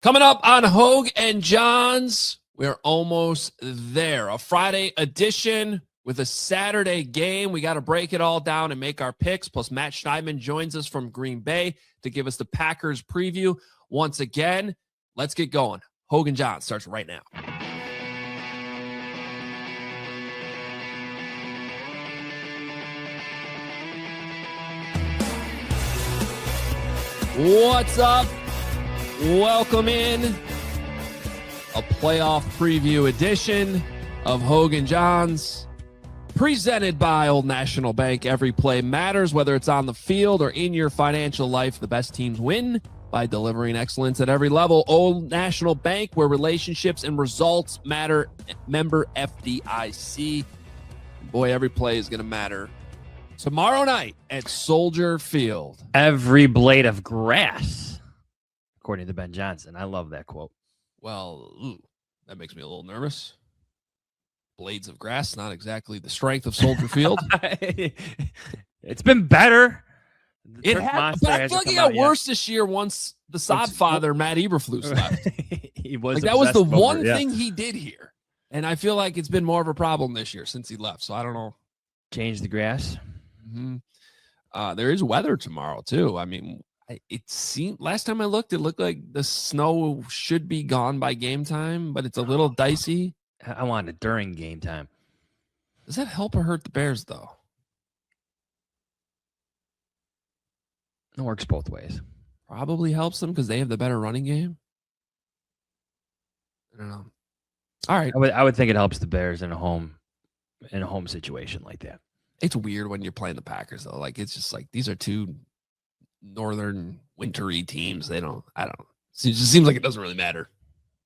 Coming up on Hoge and Jahns, we're almost there. A Friday edition with a Saturday game. We got to break it all down and make our picks. Plus, Matt Schneidman joins us from Green Bay to give us the Packers preview. Once again, let's get going. Hoge and Jahns starts right now. What's up? Welcome in a playoff preview edition of Hoge and Jahns, presented by Old National Bank. Every play matters, whether it's on the field or in your financial life. The best teams win by delivering excellence at every level. Old National Bank, where relationships and results matter. Member FDIC. Boy, every play is going to matter tomorrow night at Soldier Field. Every blade of grass, according to Ben Johnson. I love that quote. Well, that makes me a little nervous. Blades of grass, not exactly the strength of Soldier Field. It's been better. It has. I feel like it got worse this year once the Sodfather, Matt Eberflus, left. He was like, that was the one thing he did here. And I feel like it's been more of a problem this year since he left. So I don't know. Change the grass. Mm-hmm. There is weather tomorrow, too. I mean, it seemed last time I looked, it looked like the snow should be gone by game time, but it's a little dicey. I want it during game time. Does that help or hurt the Bears, though? It works both ways. Probably helps them because they have the better running game. I don't know. All right. I would think it helps the Bears in a home situation like that. It's weird when you're playing the Packers, though. Like, it's just like these are two northern wintry teams. I don't know. It just seems like it doesn't really matter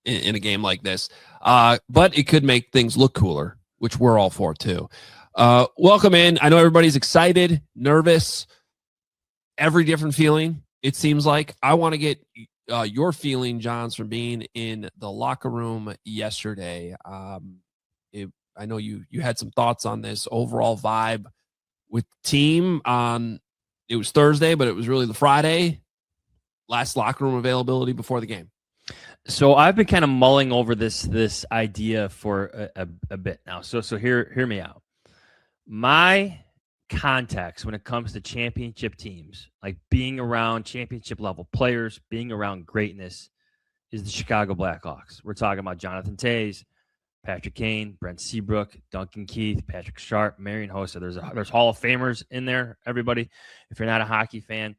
in a game like this. But it could make things look cooler, which we're all for, too. Welcome in. I know everybody's excited, nervous, every different feeling, it seems like. I want to get your feeling, Johns, from being in the locker room yesterday. I know you had some thoughts on this overall vibe with the team on. It was Thursday, but it was really the Friday last locker room availability before the game. So I've been kind of mulling over this idea for a bit now. So hear me out. My context when it comes to championship teams, like being around championship level players, being around greatness, is the Chicago Blackhawks. We're talking about Jonathan Toews, Patrick Kane, Brent Seabrook, Duncan Keith, Patrick Sharp, Marian Hossa. There's Hall of Famers in there, everybody, if you're not a hockey fan.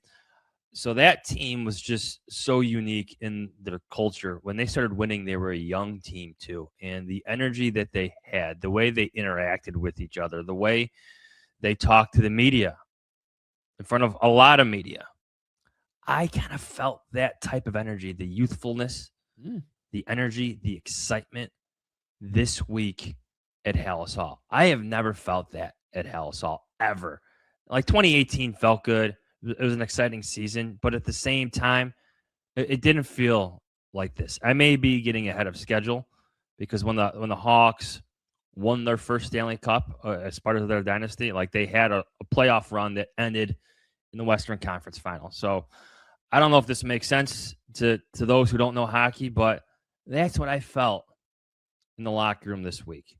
So that team was just so unique in their culture. When they started winning, they were a young team too. And the energy that they had, the way they interacted with each other, the way they talked to the media in front of a lot of media, I kind of felt that type of energy, the youthfulness, the energy, the excitement this week at Hallis Hall. I have never felt that at Hallis Hall ever. Like 2018 felt good. It was an exciting season, but at the same time, it didn't feel like this. I may be getting ahead of schedule because when the Hawks won their first Stanley Cup as part of their dynasty, like they had a playoff run that ended in the Western Conference Final. So I don't know if this makes sense to those who don't know hockey, but that's what I felt in the locker room this week.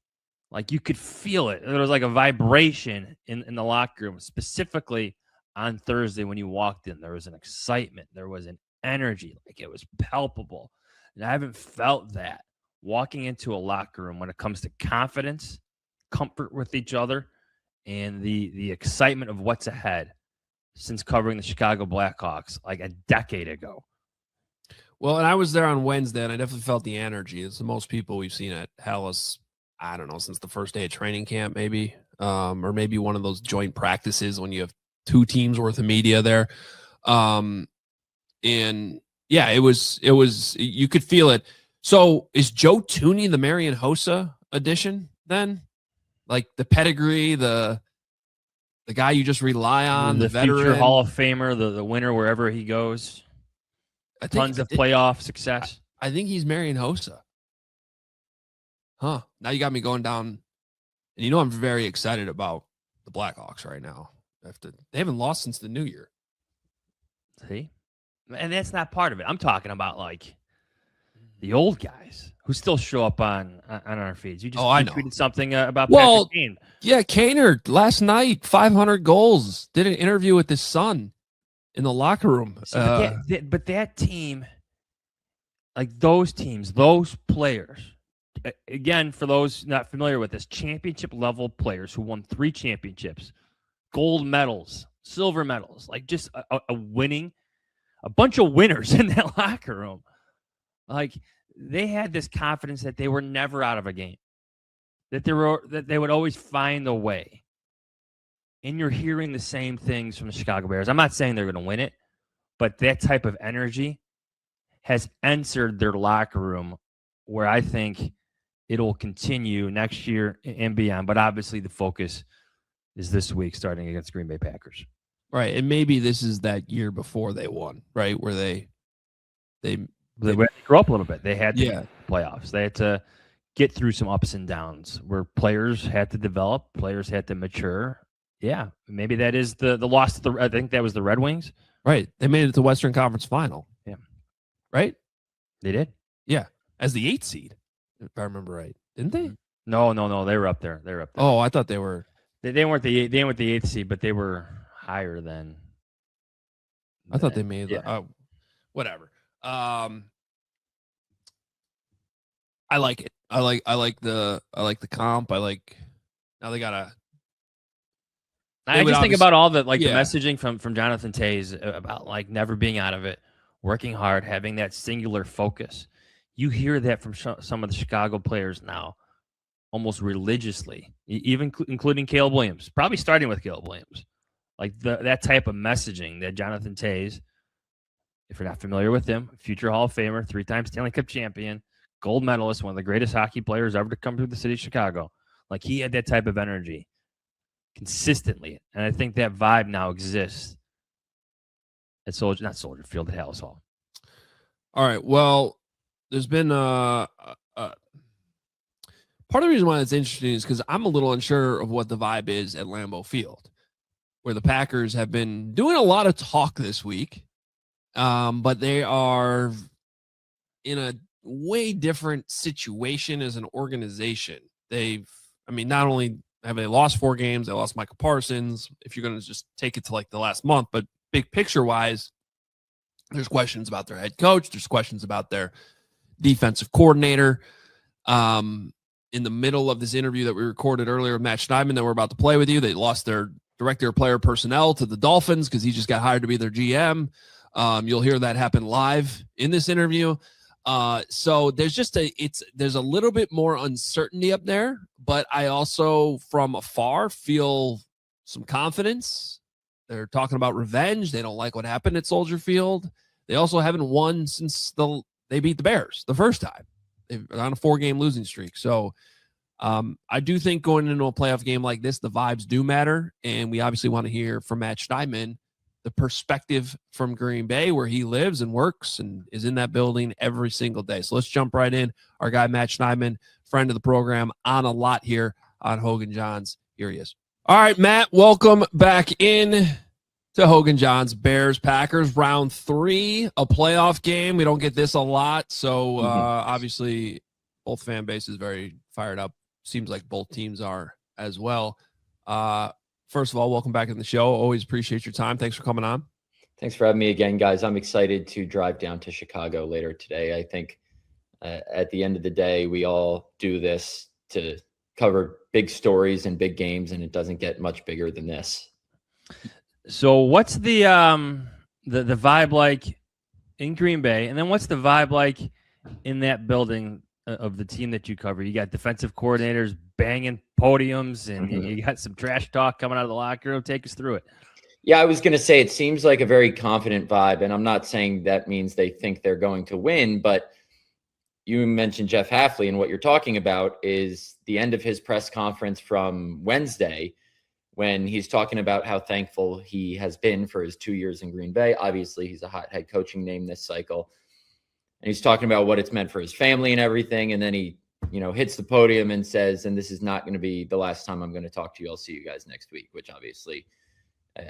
Like you could feel it. There was like a vibration in the locker room, specifically on Thursday when you walked in. There was an excitement. There was an energy. Like it was palpable. And I haven't felt that walking into a locker room when it comes to confidence, comfort with each other, and the excitement of what's ahead since covering the Chicago Blackhawks like a decade ago. Well, and I was there on Wednesday, and I definitely felt the energy. It's the most people we've seen at Hallis, I don't know, since the first day of training camp, maybe, or maybe one of those joint practices when you have two teams worth of media there. And yeah, it was, you could feel it. So is Joe Thuney the Marian Hossa edition then? Like the pedigree, the guy you just rely on, the veteran, future Hall of Famer, the winner wherever he goes. Tons of playoff success. I think he's Marian Hossa. Huh. Now you got me going down. And you know I'm very excited about the Blackhawks right now. They haven't lost since the new year. See? And that's not part of it. I'm talking about like the old guys who still show up on our feeds. You just I know. tweeted something about Well, Patrick Kane. Yeah, Kaner last night, 500 goals. Did an interview with his son in the locker room. See, but that team, like those teams, those players, again, for those not familiar with this, championship level players who won 3 championships, gold medals, silver medals, like just a bunch of winners in that locker room. Like they had this confidence that they were never out of a game, that they would always find a way. And you're hearing the same things from the Chicago Bears. I'm not saying they're going to win it, but that type of energy has entered their locker room where I think it'll continue next year and beyond. But obviously the focus is this week starting against Green Bay Packers. Right. And maybe this is that year before they won, right? Where they grew up a little bit. They had to Yeah. playoffs. They had to get through some ups and downs where players had to develop, players had to mature. Yeah, maybe that is the loss to I think that was the Red Wings. Right. They made it to the Western Conference Final. Yeah. Right? They did. Yeah. As the 8th seed, if I remember right. Didn't they? No. They were up there. Oh, I thought they were. They weren't the 8th seed, but they were higher than. I thought they made whatever. I like it. I like the comp. Now they gotta. I just think about all the the messaging from Jonathan Tays about like never being out of it, working hard, having that singular focus. You hear that from some of the Chicago players now, almost religiously, even including Caleb Williams, probably starting with Caleb Williams. Like that type of messaging that Jonathan Tays, if you're not familiar with him, future Hall of Famer, 3-time Stanley Cup champion, gold medalist, one of the greatest hockey players ever to come through the city of Chicago. Like he had that type of energy consistently. And I think that vibe now exists at Soldier Field at Hallis Hall. All right. Well, there's been part of the reason why it's interesting is because I'm a little unsure of what the vibe is at Lambeau Field, where the Packers have been doing a lot of talk this week, but they are in a way different situation as an organization. Not only have they lost 4 games, they lost Michael Parsons, if you're going to just take it to like the last month, but big picture wise, there's questions about their head coach. There's questions about their defensive coordinator. In the middle of this interview that we recorded earlier with Matt Schneidman that we're about to play with you, they lost their director of player personnel to the Dolphins because he just got hired to be their GM. You'll hear that happen live in this interview. So there's there's a little bit more uncertainty up there, but I also from afar feel some confidence. They're talking about revenge. They don't like what happened at Soldier Field. They also haven't won since they beat the Bears the first time. They're on a 4-game losing streak. So I do think going into a playoff game like this, the vibes do matter. And we obviously want to hear from Matt Schneidman, the perspective from Green Bay, where he lives and works and is in that building every single day. So let's jump right in. Our guy, Matt Schneidman, friend of the program, on a lot here on Hoge Jahns. Here he is. All right, Matt, welcome back in to Hoge Jahns. Bears, Packers, round 3, a playoff game. We don't get this a lot. So obviously both fan bases very fired up. Seems like both teams are as well. First of all, welcome back in the show. Always appreciate your time. Thanks for coming on. Thanks for having me again, guys. I'm excited to drive down to Chicago later today. I think at the end of the day, we all do this to cover big stories and big games, and it doesn't get much bigger than this. So what's the vibe like in Green Bay? And then what's the vibe like in that building of the team that you cover? You got defensive coordinators banging podiums, and you got some trash talk coming out of the locker room. Take us through it. Yeah, I was going to say it seems like a very confident vibe, and I'm not saying that means they think they're going to win, but you mentioned Jeff Hafley, and what you're talking about is the end of his press conference from Wednesday when he's talking about how thankful he has been for his 2 years in Green Bay. Obviously, he's a hot head coaching name this cycle. And he's talking about what it's meant for his family and everything. And then he, hits the podium and says, and this is not going to be the last time I'm going to talk to you. I'll see you guys next week, which obviously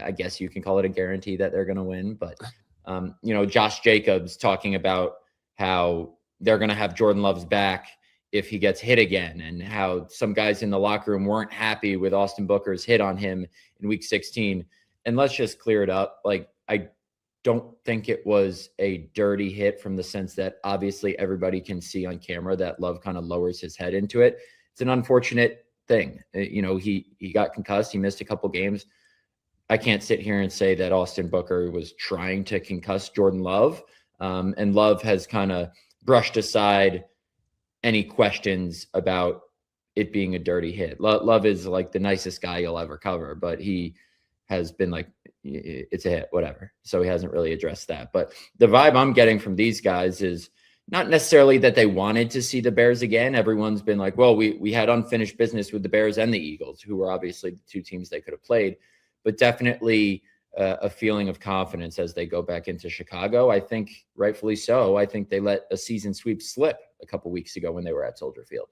I guess you can call it a guarantee that they're going to win. But, Josh Jacobs talking about how they're going to have Jordan Love's back if he gets hit again, and how some guys in the locker room weren't happy with Austin Booker's hit on him in week 16. And let's just clear it up. Like, I don't think it was a dirty hit from the sense that obviously everybody can see on camera that Love kind of lowers his head into it. It's an unfortunate thing. You know, he got concussed. He missed a couple games. I can't sit here and say that Austin Booker was trying to concuss Jordan Love. And Love has kind of brushed aside any questions about it being a dirty hit. Love is like the nicest guy you'll ever cover, but he has been like, it's a hit, whatever. So he hasn't really addressed that. But the vibe I'm getting from these guys is not necessarily that they wanted to see the Bears again. Everyone's been like, well, we had unfinished business with the Bears and the Eagles, who were obviously the two teams they could have played, but definitely a feeling of confidence as they go back into Chicago. I think rightfully so. I think they let a season sweep slip a couple weeks ago when they were at Soldier Field.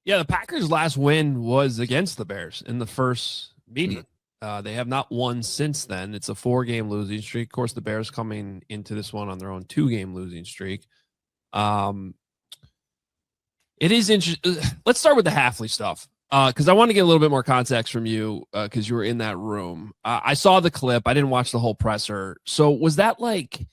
Yeah, the Packers' last win was against the Bears in the first meeting. They have not won since then. It's a 4-game losing streak. Of course, the Bears coming into this one on their own 2-game losing streak. It is interesting. Let's start with the Hafley stuff, because I want to get a little bit more context from you, because you were in that room. I saw the clip. I didn't watch the whole presser. So was that like,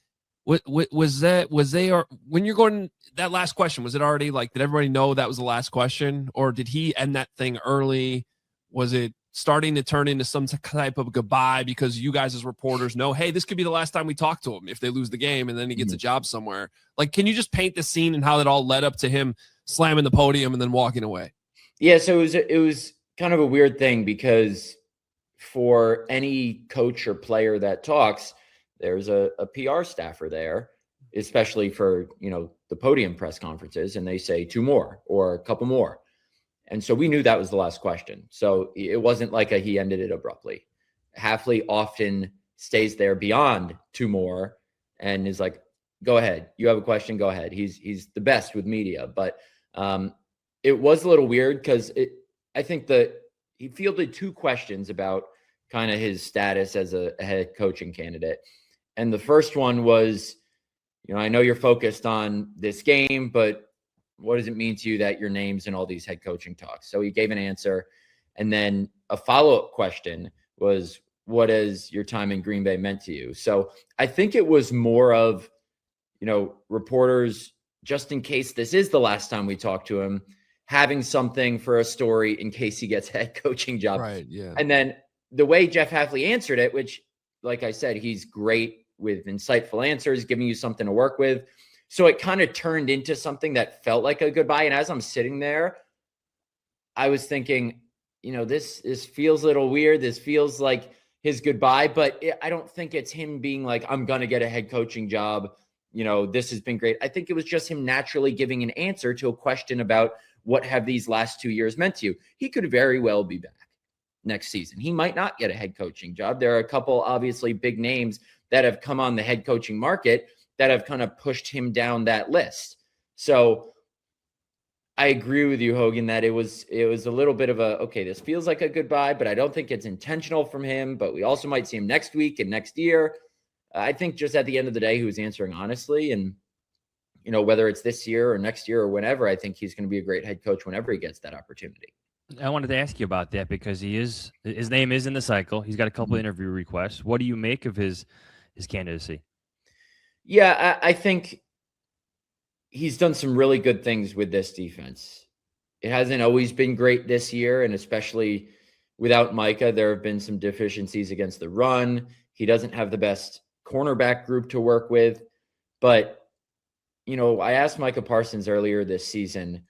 was they, or when you're going that last question, was it already like, did everybody know that was the last question, or did he end that thing early? Was it starting to turn into some type of goodbye because you guys as reporters know, hey, this could be the last time we talk to him if they lose the game and then he gets a job somewhere? Like, can you just paint the scene and how it all led up to him slamming the podium and then walking away? Yeah, so it was kind of a weird thing, because for any coach or player that talks, there's a PR staffer there, especially for, you know, the podium press conferences, and they say 2 more or a couple more. And so we knew that was the last question. So it wasn't like he ended it abruptly. Hafley often stays there beyond 2 more and is like, go ahead. You have a question? Go ahead. He's the best with media. But it was a little weird because I think that he fielded 2 questions about kind of his status as a head coaching candidate. And the first one was, you know, I know you're focused on this game, but what does it mean to you that your name's in all these head coaching talks? So he gave an answer. And then a follow-up question was, what has your time in Green Bay meant to you? So I think it was more of, you know, reporters, just in case this is the last time we talk to him, having something for a story in case he gets a head coaching job. Right. Yeah. And then the way Jeff Hafley answered it, which, like I said, he's great with insightful answers, giving you something to work with. So it kind of turned into something that felt like a goodbye. And as I'm sitting there, I was thinking, you know, this feels a little weird. This feels like his goodbye, but I don't think it's him being like, I'm going to get a head coaching job. You know, this has been great. I think it was just him naturally giving an answer to a question about what have these last 2 years meant to you. He could very well be back next season. He might not get a head coaching job. There are a couple obviously big names that have come on the head coaching market that have kind of pushed him down that list. So I agree with you, Hogan, that it was a little bit of a, okay, this feels like a goodbye, but I don't think it's intentional from him, but we also might see him next week and next year. I think just at the end of the day, he was answering honestly. And, you know, whether it's this year or next year or whenever, I think he's going to be a great head coach whenever he gets that opportunity. I wanted to ask you about that because his name is in the cycle. He's got a couple interview requests. What do you make of his candidacy? Yeah, I think he's done some really good things with this defense. It hasn't always been great this year, and especially without Micah, there have been some deficiencies against the run. He doesn't have the best cornerback group to work with. But, you know, I asked Micah Parsons earlier this season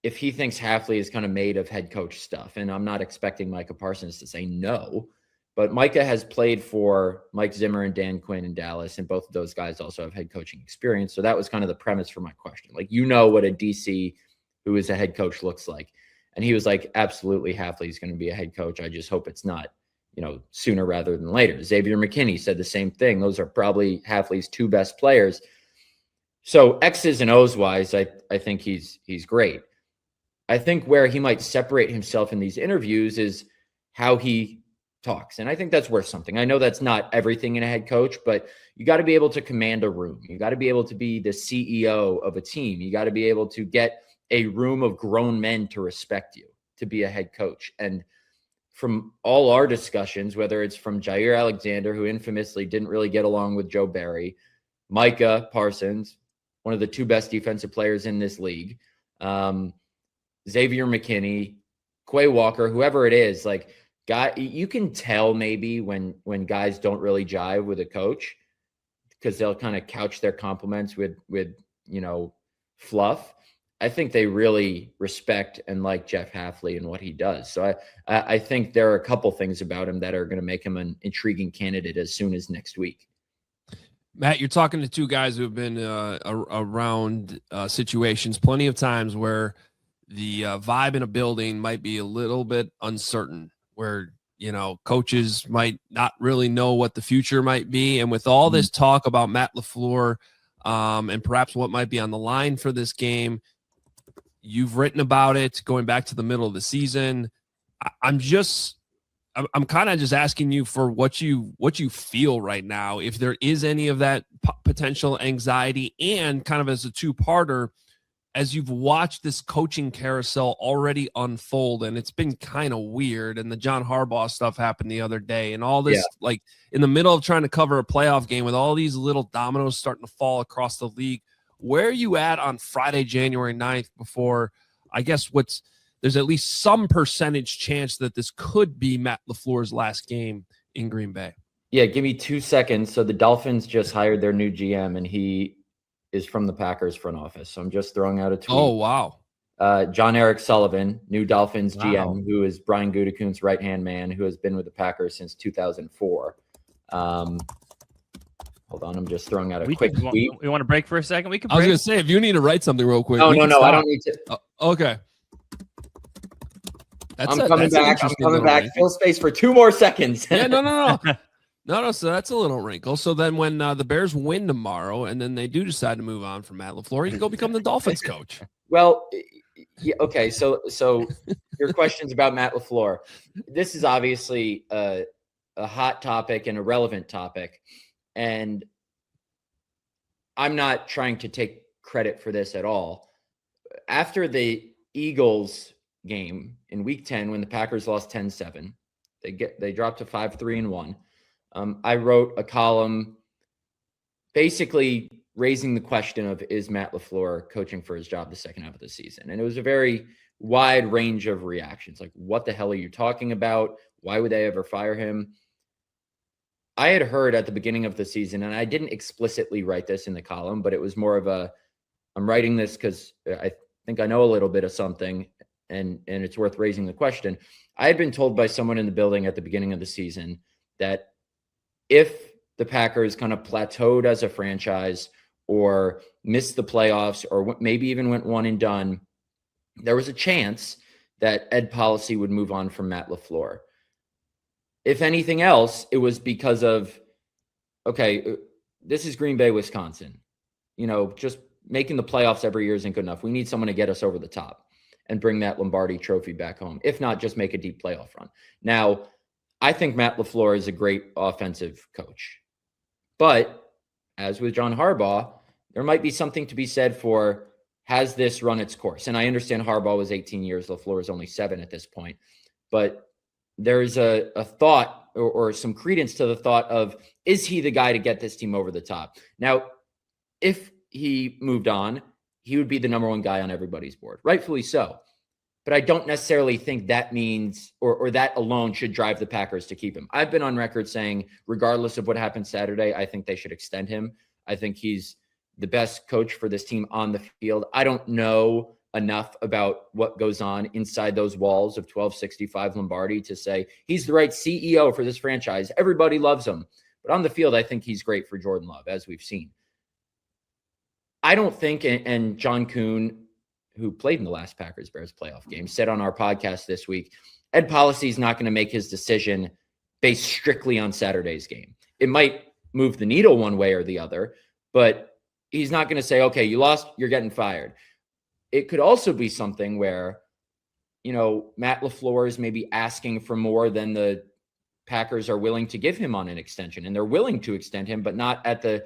if he thinks Hafley is kind of made of head coach stuff. And I'm not expecting Micah Parsons to say no. But Micah has played for Mike Zimmer and Dan Quinn in Dallas, and both of those guys also have head coaching experience. So that was kind of the premise for my question. Like, you know what a DC who is a head coach looks like. And he was like, absolutely, Hafley's going to be a head coach. I just hope it's not, you know, sooner rather than later. Xavier McKinney said the same thing. Those are probably Hafley's 2 best players. So X's and O's wise, I think he's great. I think where he might separate himself in these interviews is how he talks. And I think that's worth something. I know that's not everything in a head coach, but you got to be able to command a room. You got to be able to be the CEO of a team. You got to be able to get a room of grown men to respect you, to be a head coach. And from all our discussions, whether it's from Jair Alexander, who infamously didn't really get along with Joe Barry, Micah Parsons, one of the 2 best defensive players in this league, Xavier McKinney, Quay Walker, whoever it is, like, guy, you can tell maybe when guys don't really jive with a coach, because they'll kind of couch their compliments with fluff. I think they really respect and like Jeff Hafley and what he does. So I think there are a couple things about him that are going to make him an intriguing candidate as soon as next week. Matt, you're talking to 2 guys who have been around situations plenty of times where the vibe in a building might be a little bit uncertain, where, coaches might not really know what the future might be. And with all this talk about Matt LaFleur and perhaps what might be on the line for this game, you've written about it going back to the middle of the season. I'm kind of just asking you for what you feel right now, if there is any of that potential anxiety, and kind of as a 2-parter, as you've watched this coaching carousel already unfold, and it's been kind of weird, and the John Harbaugh stuff happened the other day, and all this, like in the middle of trying to cover a playoff game with all these little dominoes starting to fall across the league, where are you at on Friday, January 9th, before, I guess, there's at least some percentage chance that this could be Matt LaFleur's last game in Green Bay? Yeah, give me 2 seconds. So the Dolphins just hired their new GM, and he is from the Packers front office. So I'm just throwing out a tweet. Oh, wow. John Eric Sullivan, new Dolphins GM, who is Brian Gutekunst's right-hand man, who has been with the Packers since 2004. Hold on, I'm just throwing out a quick tweet. We want to break for a second? We can break. I was going to say, if you need to write something real quick. No, I don't need to. Okay. I'm coming back. Fill space for 2 more seconds. Yeah, no. No, so that's a little wrinkle. So then when the Bears win tomorrow and then they do decide to move on from Matt LaFleur, you can go become the Dolphins coach. Well, yeah, okay. So your questions about Matt LaFleur. This is obviously a hot topic and a relevant topic. And I'm not trying to take credit for this at all. After the Eagles game in week 10, when the Packers lost 10-7, they dropped to 5-3-1. I wrote a column basically raising the question of, is Matt LaFleur coaching for his job the second half of the season? And it was a very wide range of reactions. Like, what the hell are you talking about? Why would they ever fire him? I had heard at the beginning of the season, and I didn't explicitly write this in the column, but it was more of I'm writing this because I think I know a little bit of something, and it's worth raising the question. I had been told by someone in the building at the beginning of the season that if the Packers kind of plateaued as a franchise or missed the playoffs or maybe even went one and done, there was a chance that Ed Policy would move on from Matt LaFleur. If anything else, it was because of, okay, this is Green Bay, Wisconsin. Just making the playoffs every year isn't good enough. We need someone to get us over the top and bring that Lombardi trophy back home. If not, just make a deep playoff run. Now, I think Matt LaFleur is a great offensive coach. But as with John Harbaugh, there might be something to be said for, has this run its course? And I understand Harbaugh was 18 years, LaFleur is only 7 at this point. But there's a thought or some credence to the thought of, is he the guy to get this team over the top? Now, if he moved on, he would be the number 1 guy on everybody's board, rightfully so. But I don't necessarily think that means or that alone should drive the Packers to keep him. I've been on record saying, regardless of what happens Saturday, I think they should extend him. I think he's the best coach for this team on the field. I don't know enough about what goes on inside those walls of 1265 Lombardi to say he's the right CEO for this franchise. Everybody loves him. But on the field, I think he's great for Jordan Love, as we've seen. I don't think, and John Kuhn, who played in the last Packers-Bears playoff game, said on our podcast this week, Ed Policy is not going to make his decision based strictly on Saturday's game. It might move the needle one way or the other, but he's not going to say, okay, you lost, you're getting fired. It could also be something where, Matt LaFleur is maybe asking for more than the Packers are willing to give him on an extension, and they're willing to extend him, but not at the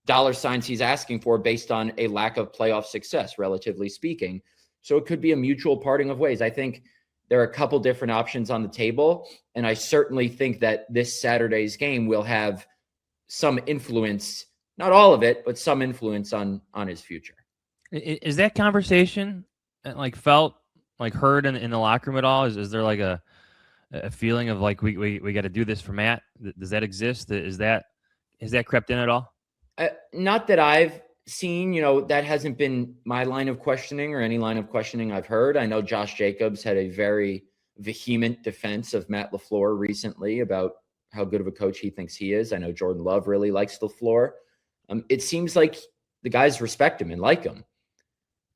dollar signs he's asking for based on a lack of playoff success, relatively speaking. So it could be a mutual parting of ways. I think there are a couple different options on the table, and I certainly think that this Saturday's game will have some influence, not all of it, but some influence on his future. Is that conversation like felt like heard in the locker room at all? Is there like a feeling of like we got to do this for Matt? Does that exist? Has that crept in at all? Not that I've seen. That hasn't been my line of questioning or any line of questioning I've heard. I know Josh Jacobs had a very vehement defense of Matt LaFleur recently about how good of a coach he thinks he is. I know Jordan Love really likes LaFleur. It seems like the guys respect him and like him.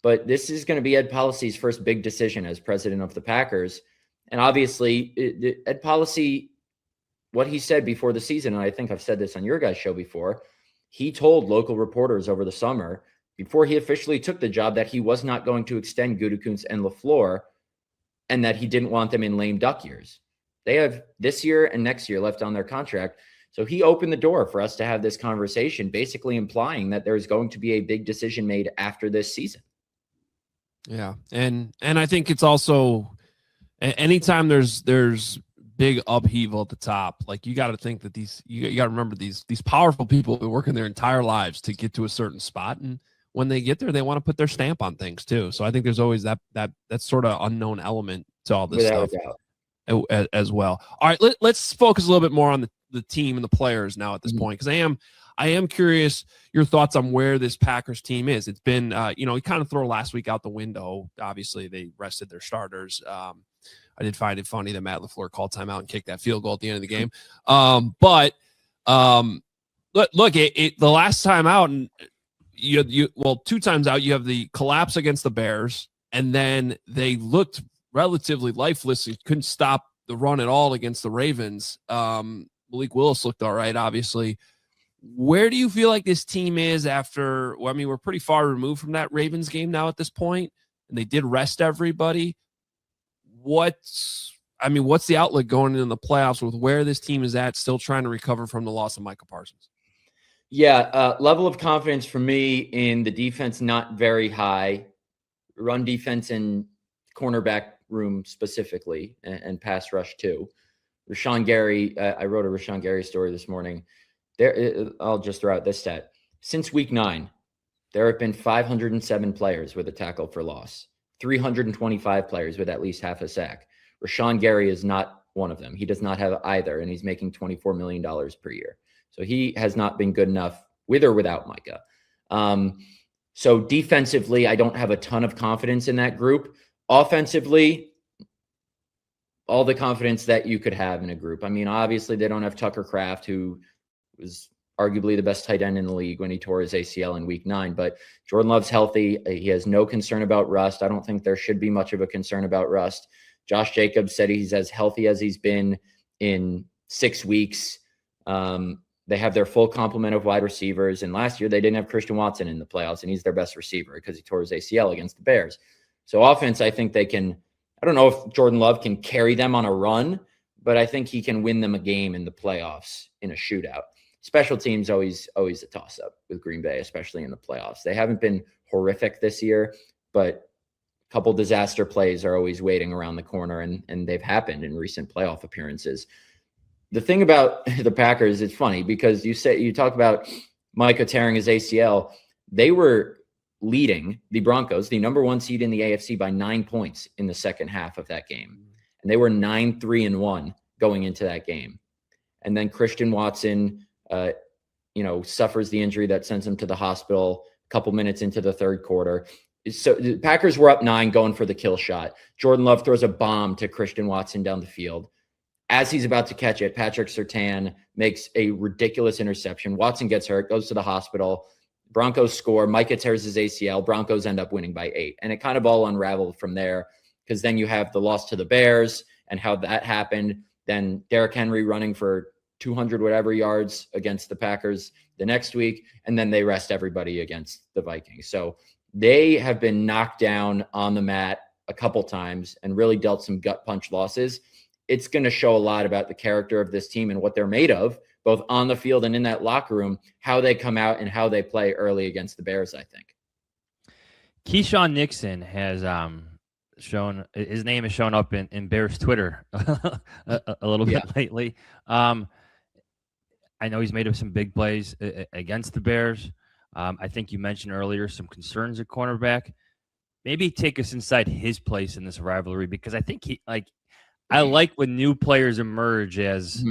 But this is going to be Ed Policy's first big decision as president of the Packers. And obviously, Ed Policy, what he said before the season, and I think I've said this on your guys' show before, he told local reporters over the summer, before he officially took the job, that he was not going to extend Gutekunst and LaFleur, and that he didn't want them in lame duck years. They have this year and next year left on their contract. So he opened the door for us to have this conversation, basically implying that there's going to be a big decision made after this season. Yeah. And I think it's also anytime there's big upheaval at the top, like you got to think that you got to remember these powerful people have been working their entire lives to get to a certain spot. And when they get there, they want to put their stamp on things too. So I think there's always that sort of unknown element to all this Without stuff as well. All right. Let's focus a little bit more on the team and the players now at this point, because I am curious your thoughts on where this Packers team is. It's been, we kind of throw last week out the window. Obviously, they rested their starters. I did find it funny that Matt LaFleur called timeout and kicked that field goal at the end of the game. But look, the last time out, and two times out, you have the collapse against the Bears, and then they looked relatively lifeless and couldn't stop the run at all against the Ravens. Malik Willis looked all right, obviously. Where do you feel like this team is after? Well, I mean, we're pretty far removed from that Ravens game now at this point, and they did rest everybody. What's the outlook going into the playoffs with where this team is at, still trying to recover from the loss of Micah Parsons? Yeah, level of confidence for me in the defense, not very high. Run defense and cornerback room specifically, and pass rush too. Rashawn Gary, I wrote a Rashawn Gary story this morning. I'll just throw out this stat. Since week 9, there have been 507 players with a tackle for loss, 325 players with at least half a sack. Rashawn Gary is not one of them. He does not have either, and he's making $24 million per year. So he has not been good enough with or without Micah. So defensively, I don't have a ton of confidence in that group. Offensively, all the confidence that you could have in a group. I mean, obviously, they don't have Tucker Kraft, who was arguably the best tight end in the league when he tore his ACL in week 9. But Jordan Love's healthy. He has no concern about rust. I don't think there should be much of a concern about rust. Josh Jacobs said he's as healthy as he's been in 6 weeks. They have their full complement of wide receivers. And last year, they didn't have Christian Watson in the playoffs, and he's their best receiver because he tore his ACL against the Bears. So offense, I think they can – I don't know if Jordan Love can carry them on a run, but I think he can win them a game in the playoffs in a shootout. Special teams always a toss-up with Green Bay, especially in the playoffs. They haven't been horrific this year, but a couple disaster plays are always waiting around the corner, and they've happened in recent playoff appearances. The thing about the Packers, it's funny because you talk about Micah tearing his ACL. They were leading the Broncos, the number 1 seed in the AFC, by 9 points in the second half of that game. And they were 9-3-1 going into that game. And then Christian Watson, suffers the injury that sends him to the hospital a couple minutes into the third quarter. So the Packers were up 9 going for the kill shot. Jordan Love throws a bomb to Christian Watson down the field. As he's about to catch it, Patrick Surtain makes a ridiculous interception. Watson gets hurt, goes to the hospital. Broncos score. Micah tears his ACL. Broncos end up winning by 8. And it kind of all unraveled from there, because then you have the loss to the Bears and how that happened. Then Derrick Henry running for 200 whatever yards against the Packers the next week. And then they rest everybody against the Vikings. So they have been knocked down on the mat a couple times and really dealt some gut punch losses. it's going to show a lot about the character of this team and what they're made of, both on the field and in that locker room, how they come out and how they play early against the Bears, I think. Keyshawn Nixon has shown his name has shown up in Bears Twitter a little bit lately. I know he's made up some big plays against the Bears. I think you mentioned earlier some concerns at cornerback. Maybe take us inside his place in this rivalry, because I think I like when new players emerge as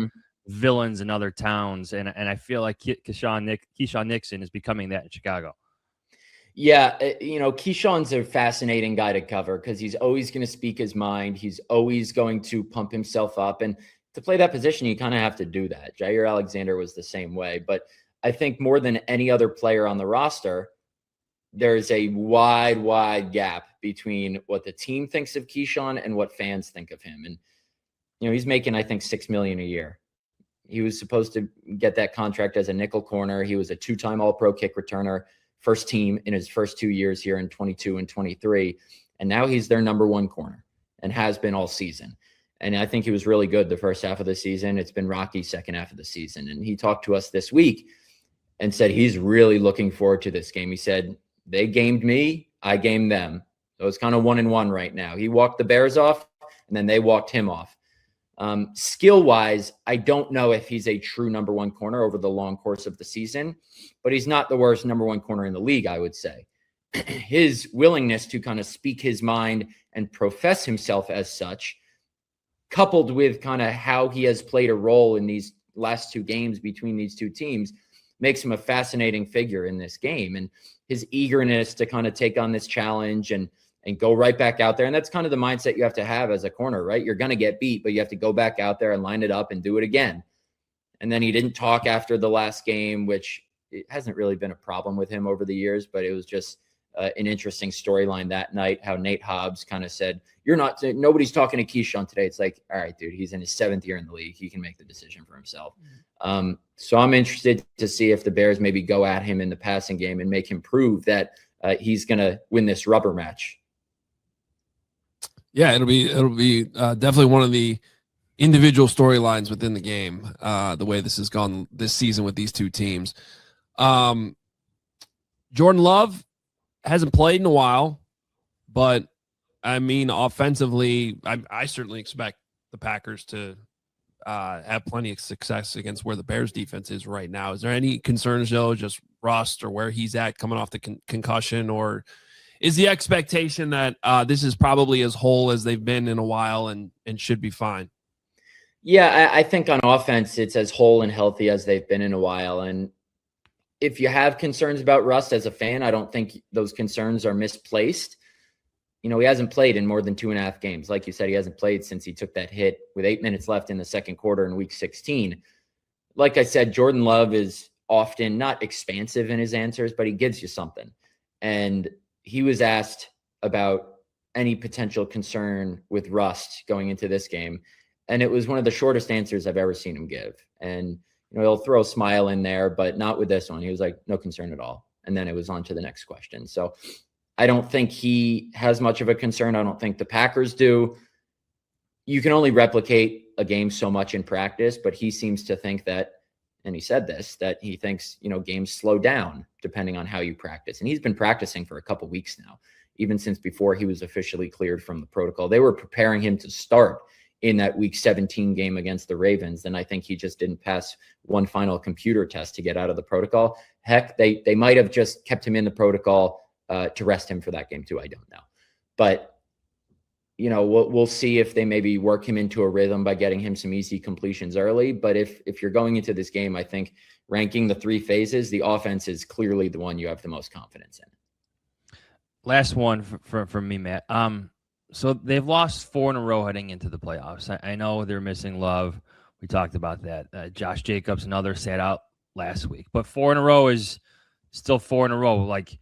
villains in other towns, and I feel like Keyshawn Nixon is becoming that in Chicago. Yeah, Keyshawn's a fascinating guy to cover because he's always going to speak his mind. He's always going to pump himself up. And to play that position, you kind of have to do that. Jair Alexander was the same way. But I think more than any other player on the roster, there's a wide gap between what the team thinks of Keyshawn and what fans think of him. And, he's making, I think, $6 million a year. He was supposed to get that contract as a nickel corner. He was a 2-time All-Pro kick returner, first team in his first 2 years here in 22 and 23. And now he's their number one corner and has been all season. And I think he was really good the first half of the season. It's been rocky second half of the season. And he talked to us this week and said he's really looking forward to this game. He said, they gamed me, I gamed them. So it's kind of 1-1 right now. He walked the Bears off, and then they walked him off. Skill-wise, I don't know if he's a true number one corner over the long course of the season, but he's not the worst number one corner in the league, I would say. His willingness to kind of speak his mind and profess himself as such, coupled with kind of how he has played a role in these last two games between these two teams, makes him a fascinating figure in this game. And his eagerness to kind of take on this challenge and go right back out there. And that's kind of the mindset you have to have as a corner, right? You're going to get beat, but you have to go back out there and line it up and do it again. And then he didn't talk after the last game, which it hasn't really been a problem with him over the years, but it was just an interesting storyline that night, how Nate Hobbs kind of said, nobody's talking to Keyshawn today. It's like, all right, dude, he's in his 7th year in the league. He can make the decision for himself. So I'm interested to see if the Bears maybe go at him in the passing game and make him prove that he's going to win this rubber match. Yeah, it'll be definitely one of the individual storylines within the game, the way this has gone this season with these two teams. Jordan Love hasn't played in a while, but I mean, offensively, I certainly expect the Packers to have plenty of success against where the Bears defense is right now. Is there any concerns, though, just rust or where he's at coming off the concussion, or is the expectation that this is probably as whole as they've been in a while and should be fine? Yeah, I think on offense, it's as whole and healthy as they've been in a while. And if you have concerns about rust as a fan, I don't think those concerns are misplaced. He hasn't played in more than 2.5 games. Like you said, he hasn't played since he took that hit with 8 minutes left in the second quarter in week 16. Like I said, Jordan Love is often not expansive in his answers, but he gives you something. And he was asked about any potential concern with rust going into this game. And it was one of the shortest answers I've ever seen him give. And, he'll throw a smile in there, but not with this one. He was like, no concern at all. And then it was on to the next question. So I don't think he has much of a concern. I don't think the Packers do. You can only replicate a game so much in practice, but he seems to think that, and he said this, that he thinks, games slow down depending on how you practice. And he's been practicing for a couple weeks now, even since before he was officially cleared from the protocol. They were preparing him to start in that week 17 game against the Ravens. And I think he just didn't pass one final computer test to get out of the protocol. Heck, they might have just kept him in the protocol to rest him for that game too. I don't know. But, we'll see if they maybe work him into a rhythm by getting him some easy completions early. But if you're going into this game, I think ranking the 3 phases, the offense is clearly the one you have the most confidence in. Last one from me, Matt. So they've lost 4 in a row heading into the playoffs. I know they're missing Love. We talked about that. Josh Jacobs and others sat out last week. But 4 in a row is still 4 in a row. Like,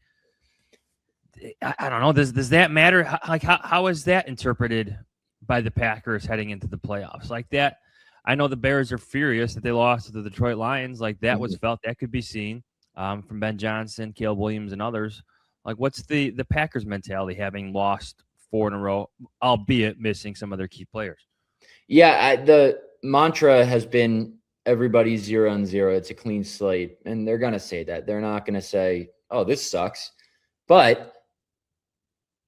I don't know. Does that matter? How is that interpreted by the Packers heading into the playoffs? Like that, I know the Bears are furious that they lost to the Detroit Lions. Like that was felt. That could be seen from Ben Johnson, Caleb Williams, and others. Like, what's the Packers mentality having lost 4 in a row, albeit missing some of their key players? Yeah, the mantra has been everybody's 0-0. It's a clean slate, and they're going to say that. They're not going to say, "Oh, this sucks," but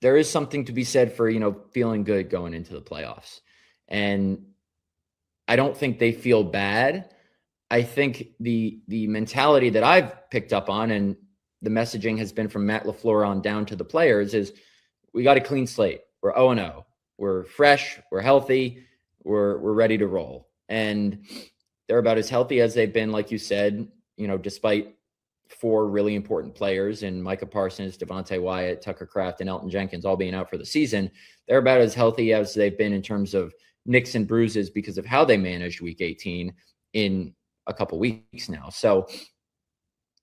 there is something to be said for feeling good going into the playoffs, and I don't think they feel bad. I think the mentality that I've picked up on, and the messaging has been from Matt LaFleur on down to the players, is we got a clean slate. We're 0-0. We're fresh. We're healthy. We're ready to roll. And they're about as healthy as they've been, like you said, despite 4 really important players and Micah Parsons, Devontae Wyatt, Tucker Kraft, and Elton Jenkins all being out for the season. They're about as healthy as they've been in terms of nicks and bruises because of how they managed week 18 in a couple weeks now. So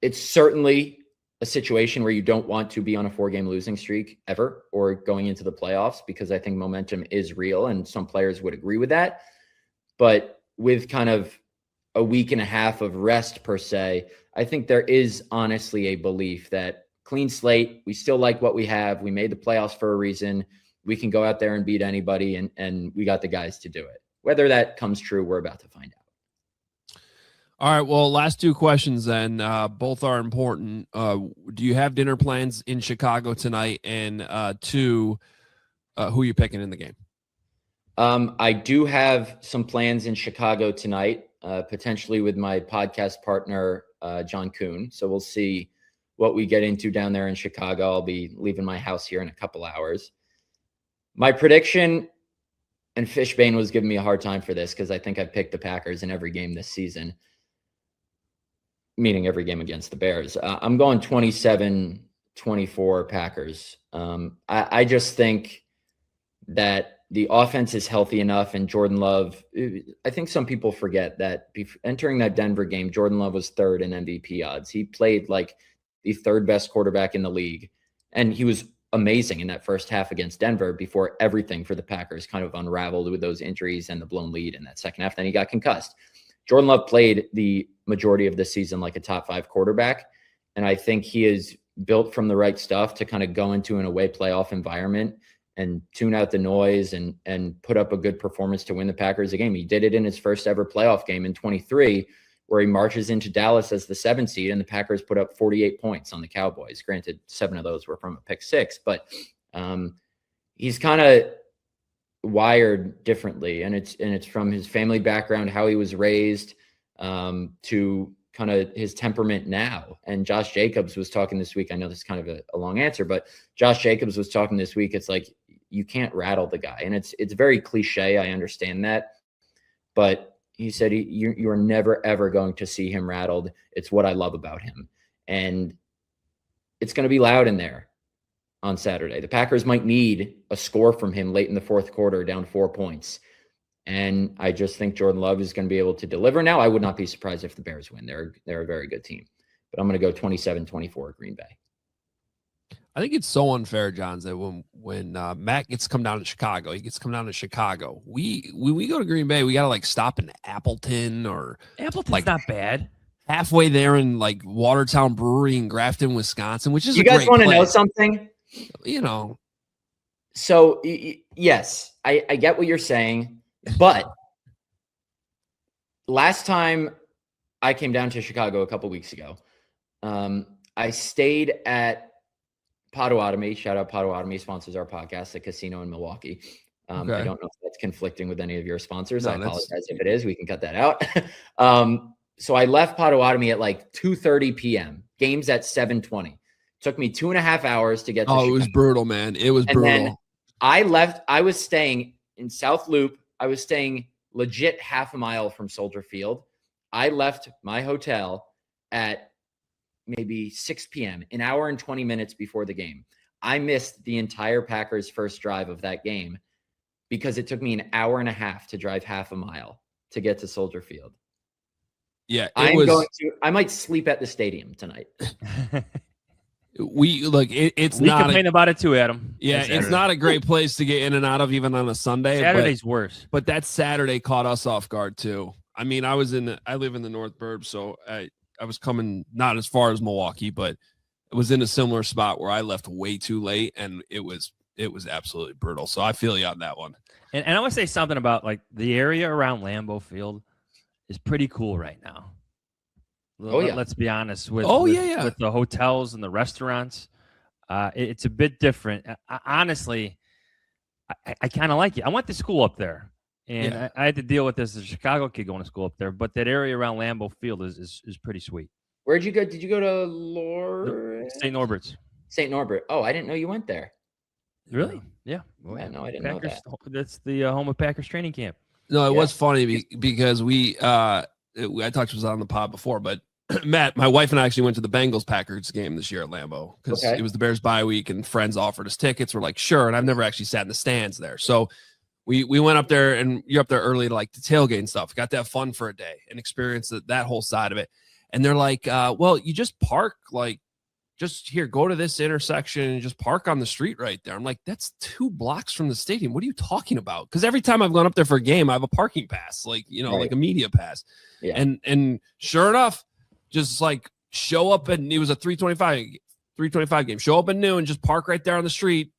it's certainly a situation where you don't want to be on a 4-game losing streak ever or going into the playoffs, because I think momentum is real and some players would agree with that. But with kind of a week and a half of rest per se, I think there is honestly a belief that clean slate, we still like what we have. We made the playoffs for a reason. We can go out there and beat anybody, and we got the guys to do it. Whether that comes true, we're about to find out. All right, well, last 2 questions then. Both are important. Do you have dinner plans in Chicago tonight? And 2, who are you picking in the game? I do have some plans in Chicago tonight, potentially with my podcast partner, John Kuhn. So we'll see what we get into down there in Chicago. I'll be leaving my house here in a couple hours. My prediction, and Fishbane was giving me a hard time for this because I think I picked the Packers in every game this season, meaning every game against the Bears. I'm going 27-24 Packers. I just think that the offense is healthy enough, and Jordan Love, I think some people forget that entering that Denver game, Jordan Love was 3rd in MVP odds. He played like the 3rd best quarterback in the league, and he was amazing in that first half against Denver before everything for the Packers kind of unraveled with those injuries and the blown lead in that second half. Then he got concussed. Jordan Love played the majority of the season like a top 5 quarterback, and I think he is built from the right stuff to kind of go into an away playoff environment and tune out the noise and put up a good performance to win the Packers a game. He did it in his first ever playoff game in 23, where he marches into Dallas as the 7th seed, and the Packers put up 48 points on the Cowboys. Granted, 7 of those were from a pick 6, but he's kind of wired differently, and it's from his family background, how he was raised, to kind of his temperament now. And Josh Jacobs was talking this week. I know this is kind of a long answer, but Josh Jacobs was talking this week. It's like, you can't rattle the guy. And it's very cliche. I understand that. But he said, you are never, ever going to see him rattled. It's what I love about him. And it's going to be loud in there on Saturday. The Packers might need a score from him late in the 4th quarter, down 4 points. And I just think Jordan Love is going to be able to deliver. Now, I would not be surprised if the Bears win. They're a very good team. But I'm going to go 27-24 Green Bay. I think it's so unfair, Johns, that when Matt gets to come down to Chicago, he gets to come down to Chicago. We go to Green Bay, we got to like stop in Appleton, or Appleton's like not bad. Halfway there in like Watertown Brewery in Grafton, Wisconsin, which is you guys want to know something? So yes, I get what you're saying, but last time I came down to Chicago a couple weeks ago, I stayed at Potawatomi. Shout out Potawatomi, sponsors our podcast, the casino in Milwaukee. Okay. I don't know if that's conflicting with any of your sponsors. No, I apologize if it is. We can cut that out. So I left Potawatomi at like 2:30 p.m. Games at 7:20. Took me 2.5 hours to get to Chicago. It was brutal, man. It was brutal. Then I left. I was staying in South Loop. I was staying legit half a mile from Soldier Field. I left my hotel at maybe 6 p.m., an hour and 20 minutes before the game. I missed the entire Packers' first drive of that game because it took me an hour and a half to drive half a mile to get to Soldier Field. Yeah, I might sleep at the stadium tonight. We complain about it too, Adam. Yeah, it's not a great place to get in and out of even on a Sunday. Saturday's worse. But that Saturday caught us off guard too. I mean, I live in the North Burbs, so I was coming not as far as Milwaukee, but it was in a similar spot where I left way too late, and it was was absolutely brutal. So I feel you on that one. And I want to say something about like the area around Lambeau Field is pretty cool right now. Oh, yeah. Let's be honest with the hotels and the restaurants. It's a bit different. Honestly, I kind of like it. I went to school up there, and I had to deal with this as a Chicago kid going to school up there. But that area around Lambeau Field is pretty sweet. Where'd you go? Did you go to Lawrence? St. Norbert's. St. Norbert. Oh, I didn't know you went there. Really? Yeah. Oh, yeah, no, I didn't know that. That's the home of Packers training camp. No, it was funny because I talked to us on the pod before, but Matt, my wife and I actually went to the Bengals Packers game this year at Lambeau because it was the Bears bye week and friends offered us tickets. We're like, sure. And I've never actually sat in the stands there. So we went up there, and you're up there early to like to tailgate and stuff. Got to have fun for a day and experience that whole side of it. And they're like, well, you just park like, just here, go to this intersection and just park on the street right there. I'm like, that's 2 blocks from the stadium. What are you talking about? Because every time I've gone up there for a game, I have a parking pass, like, like a media pass. Yeah. And sure enough, just like show up, and it was a 325 game. Show up at noon, just park right there on the street.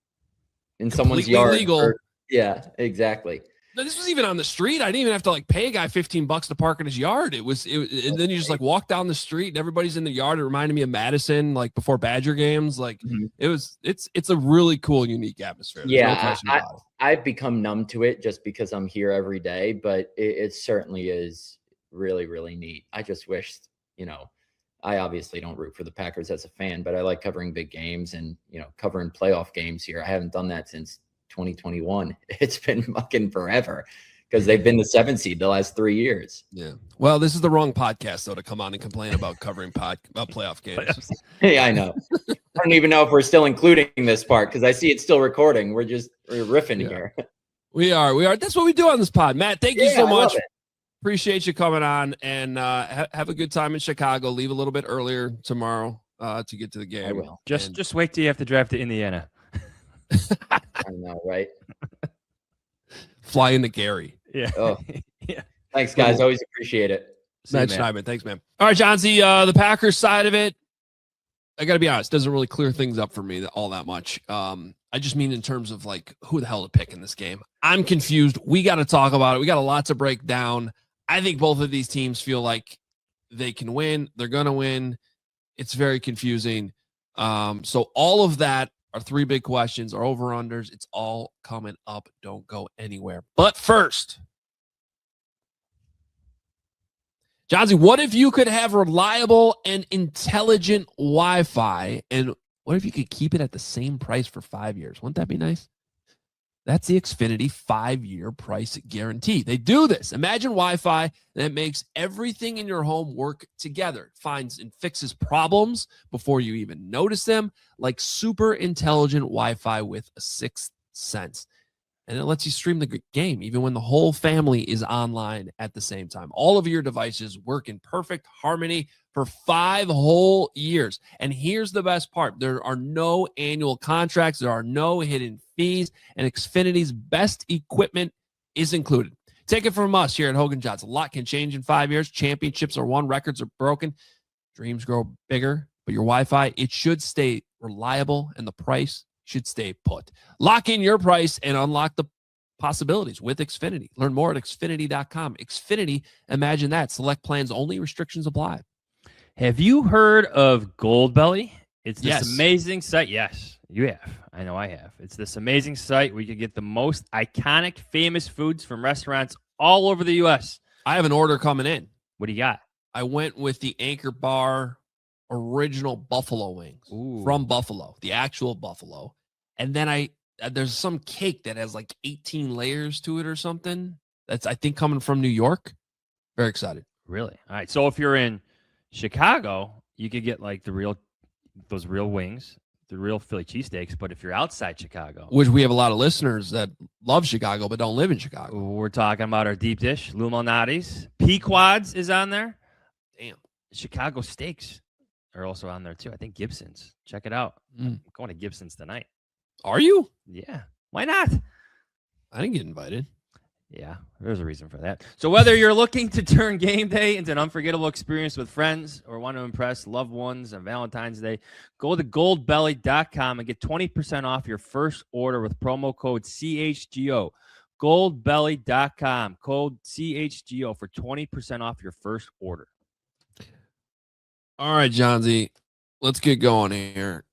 In someone's yard. Legal. Yeah, exactly. No, this was even on the street. I didn't even have to like pay a guy $15 to park in his yard. It was, and then you just like walk down the street and everybody's in the yard. It reminded me of Madison, like before Badger games. Like it's a really cool, unique atmosphere. Yeah, I've become numb to it just because I'm here every day, but it certainly is really, really neat. I just wish, I obviously don't root for the Packers as a fan, but I like covering big games and, covering playoff games here. I haven't done that since 2021. It's been fucking forever because they've been the 7th seed the last 3 years. Yeah. Well, this is the wrong podcast though to come on and complain about covering playoff games. Hey, I know. I don't even know if we're still including this part because I see it's still recording. We're riffing here. We are. That's what we do on this pod. Matt, thank you so much. Appreciate you coming on, and have a good time in Chicago. Leave a little bit earlier tomorrow to get to the game. I will. Just wait till you have to drive to Indiana. I know, right? Fly into Gary. Yeah. Oh. Yeah. Thanks, guys. Always appreciate it. Matt Schneidman. Thanks, man. All right, Johnsy, the Packers side of it, I got to be honest, doesn't really clear things up for me all that much. I just mean in terms of like who the hell to pick in this game. I'm confused. We got to talk about it. We got a lot to break down. I think both of these teams feel like they can win. They're going to win. It's very confusing. So all of that are 3 big questions, our over-unders. It's all coming up. Don't go anywhere. But first, Johnsy, what if you could have reliable and intelligent Wi-Fi, and what if you could keep it at the same price for 5 years? Wouldn't that be nice? That's the Xfinity 5-year price guarantee. They do this. Imagine Wi-Fi that makes everything in your home work together. It finds and fixes problems before you even notice them, like super intelligent Wi-Fi with a 6th sense. And it lets you stream the game even when the whole family is online at the same time. All of your devices work in perfect harmony for 5 whole years. And here's the best part. There are no annual contracts. There are no hidden fees. And Xfinity's best equipment is included. Take it from us here at Hoge Jahns. A lot can change in 5 years. Championships are won. Records are broken. Dreams grow bigger. But your Wi-Fi, it should stay reliable, and the price should stay put. Lock in your price and unlock the possibilities with Xfinity. Learn more at Xfinity.com. Xfinity, imagine that. Select plans only. Restrictions apply. Have you heard of Goldbelly? It's this amazing site. Yes, you have. I know I have. It's this amazing site where you can get the most iconic, famous foods from restaurants all over the U.S. I have an order coming in. What do you got? I went with the Anchor Bar original buffalo wings from Buffalo, the actual buffalo. And then there's some cake that has like 18 layers to it or something. That's, I think, coming from New York. Very excited. Really? All right. So if you're in Chicago, you could get like those real wings, the real Philly cheesesteaks. But if you're outside Chicago, which we have a lot of listeners that love Chicago but don't live in Chicago, we're talking about our deep dish, Lou Malnati's. Pequod's is on there. Damn. Chicago steaks are also on there too. I think Gibson's. Check it out. I'm going to Gibson's tonight. Are you? Yeah. Why not? I didn't get invited. Yeah, there's a reason for that. So whether you're looking to turn game day into an unforgettable experience with friends or want to impress loved ones on Valentine's Day, go to goldbelly.com and get 20% off your first order with promo code CHGO. Goldbelly.com, code CHGO for 20% off your first order. All right, John Z, let's get going here.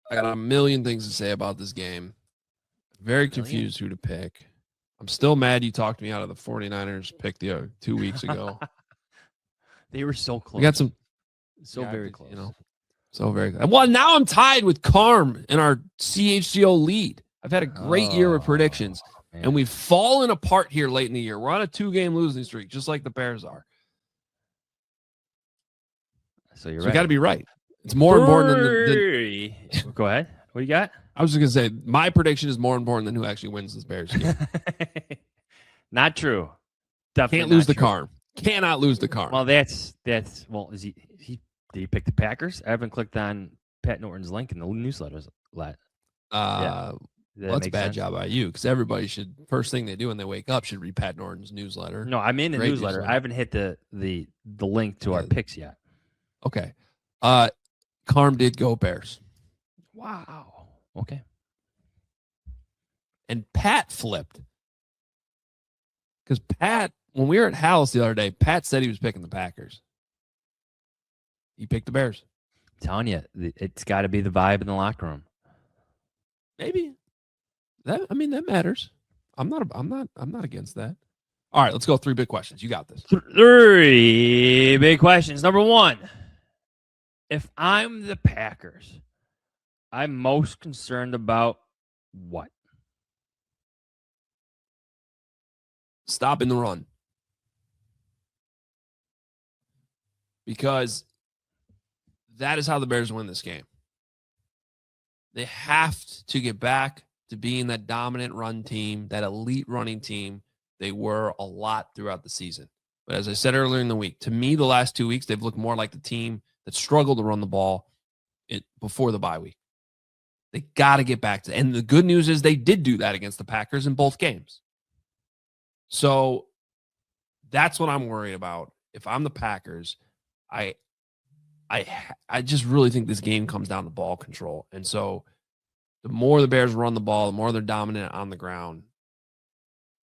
I got a million things to say about this game. Very confused who to pick. I'm still mad you talked me out of the 49ers pick 2 weeks ago. They were so close. We got some very close. So very close. Well, now I'm tied with Carm in our CHGO lead. I've had a great year with predictions, and we've fallen apart here late in the year. We're on a 2-game losing streak, just like the Bears are. So you're right. We got to be right. It's more important than Go ahead. What do you got? I was just going to say, my prediction is more important than who actually wins this Bears game. Not true. Definitely can't lose the true. Carm. Cannot lose the Carm. Well, that's well. Is he did he pick the Packers? I haven't clicked on Pat Norton's link in the newsletters. That's a bad job by you, because everybody should, first thing they do when they wake up, should read Pat Norton's newsletter. No, I'm in the newsletter. I haven't hit the link to our picks yet. Okay. Carm did go Bears. Wow. Okay. And Pat flipped. Because Pat, when we were at Hallis the other day, Pat said he was picking the Packers. He picked the Bears. I'm telling you, it's got to be the vibe in the locker room. Maybe. That matters. I'm not against that. All right, let's go 3 big questions. You got this. 3 big questions. Number 1. If I'm the Packers, I'm most concerned about what? Stopping the run. Because that is how the Bears win this game. They have to get back to being that dominant run team, that elite running team they were a lot throughout the season. But as I said earlier in the week, to me, the last 2 weeks, they've looked more like the team that struggled to run the ball before the bye week. They got to get back to, and the good news is they did do that against the Packers in both games. So that's what I'm worried about. If I'm the Packers, I just really think this game comes down to ball control. And so the more the Bears run the ball, the more they're dominant on the ground.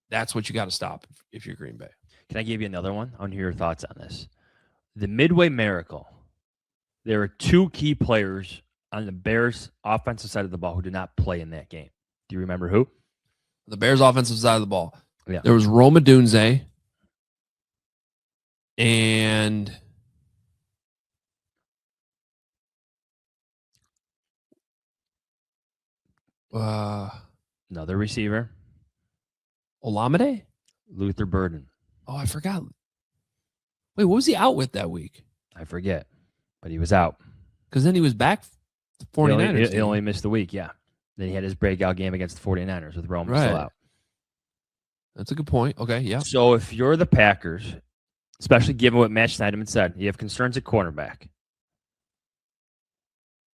That's what you got to stop if you're Green Bay. Can I give you another one? I want to hear your thoughts on this. The Midway Miracle. There are 2 key players on the Bears' offensive side of the ball who did not play in that game. Do you remember who? The Bears' offensive side of the ball. Yeah. There was Rome Odunze and another receiver. Olamide? Luther Burden. Oh, I forgot. Wait, what was he out with that week? I forget, but he was out. Because then he was back to 49ers. He only missed a week, yeah. Then he had his breakout game against the 49ers with Rome still out. That's a good point. Okay, yeah. So if you're the Packers, especially given what Matt Schneiderman said, you have concerns at cornerback.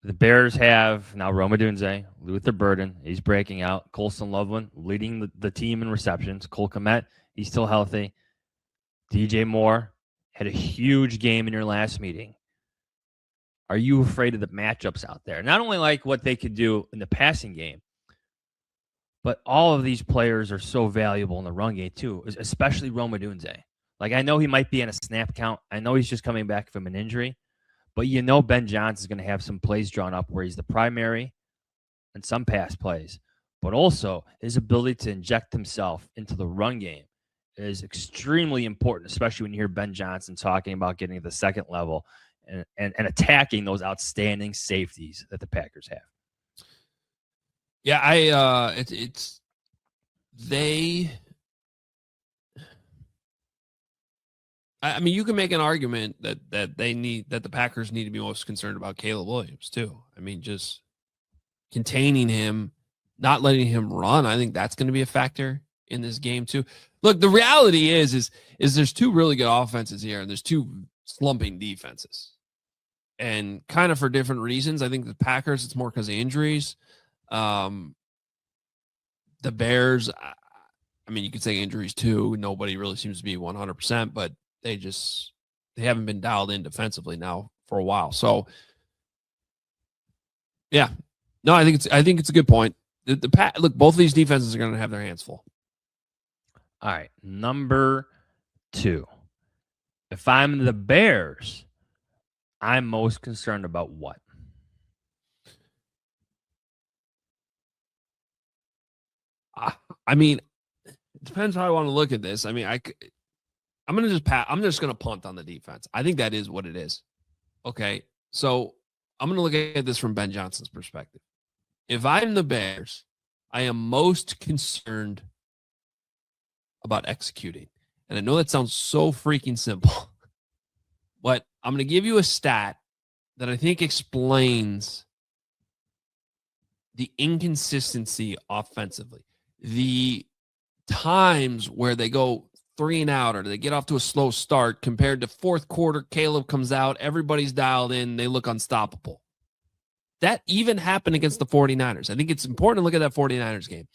The Bears have now Rome Odunze, Luther Burden. He's breaking out. Colson Loveland leading the team in receptions. Cole Kmet, he's still healthy. DJ Moore had a huge game in your last meeting. Are you afraid of the matchups out there? Not only like what they could do in the passing game, but all of these players are so valuable in the run game too, especially Rome Odunze. Like, I know he might be in a snap count. I know he's just coming back from an injury. But you know Ben Johnson is going to have some plays drawn up where he's the primary and some pass plays. But also his ability to inject himself into the run game is extremely important, especially when you hear Ben Johnson talking about getting to the second level and attacking those outstanding safeties that the Packers have. Yeah, I mean, you can make an argument that the Packers need to be most concerned about Caleb Williams too. I mean, just containing him, not letting him run. I think that's going to be a factor in this game too. Look, the reality is there's 2 really good offenses here, and there's 2 slumping defenses, and kind of for different reasons. I think the Packers, it's more because of injuries. The Bears, I mean, you could say injuries too. Nobody really seems to be 100%, but they haven't been dialed in defensively now for a while. So, yeah, no, I think it's a good point. Look, both of these defenses are going to have their hands full. All right, number 2. If I'm the Bears, I'm most concerned about what? I mean, it depends how I want to look at this. I mean, I'm going to just I'm just going to punt on the defense. I think that is what it is. Okay. So I'm going to look at this from Ben Johnson's perspective. If I'm the Bears, I am most concerned about executing. And I know that sounds so freaking simple, but I'm going to give you a stat that I think explains the inconsistency offensively. The times where they go 3 and out or they get off to a slow start compared to fourth quarter, Caleb comes out, everybody's dialed in, they look unstoppable. That even happened against the 49ers. I think it's important to look at that 49ers game.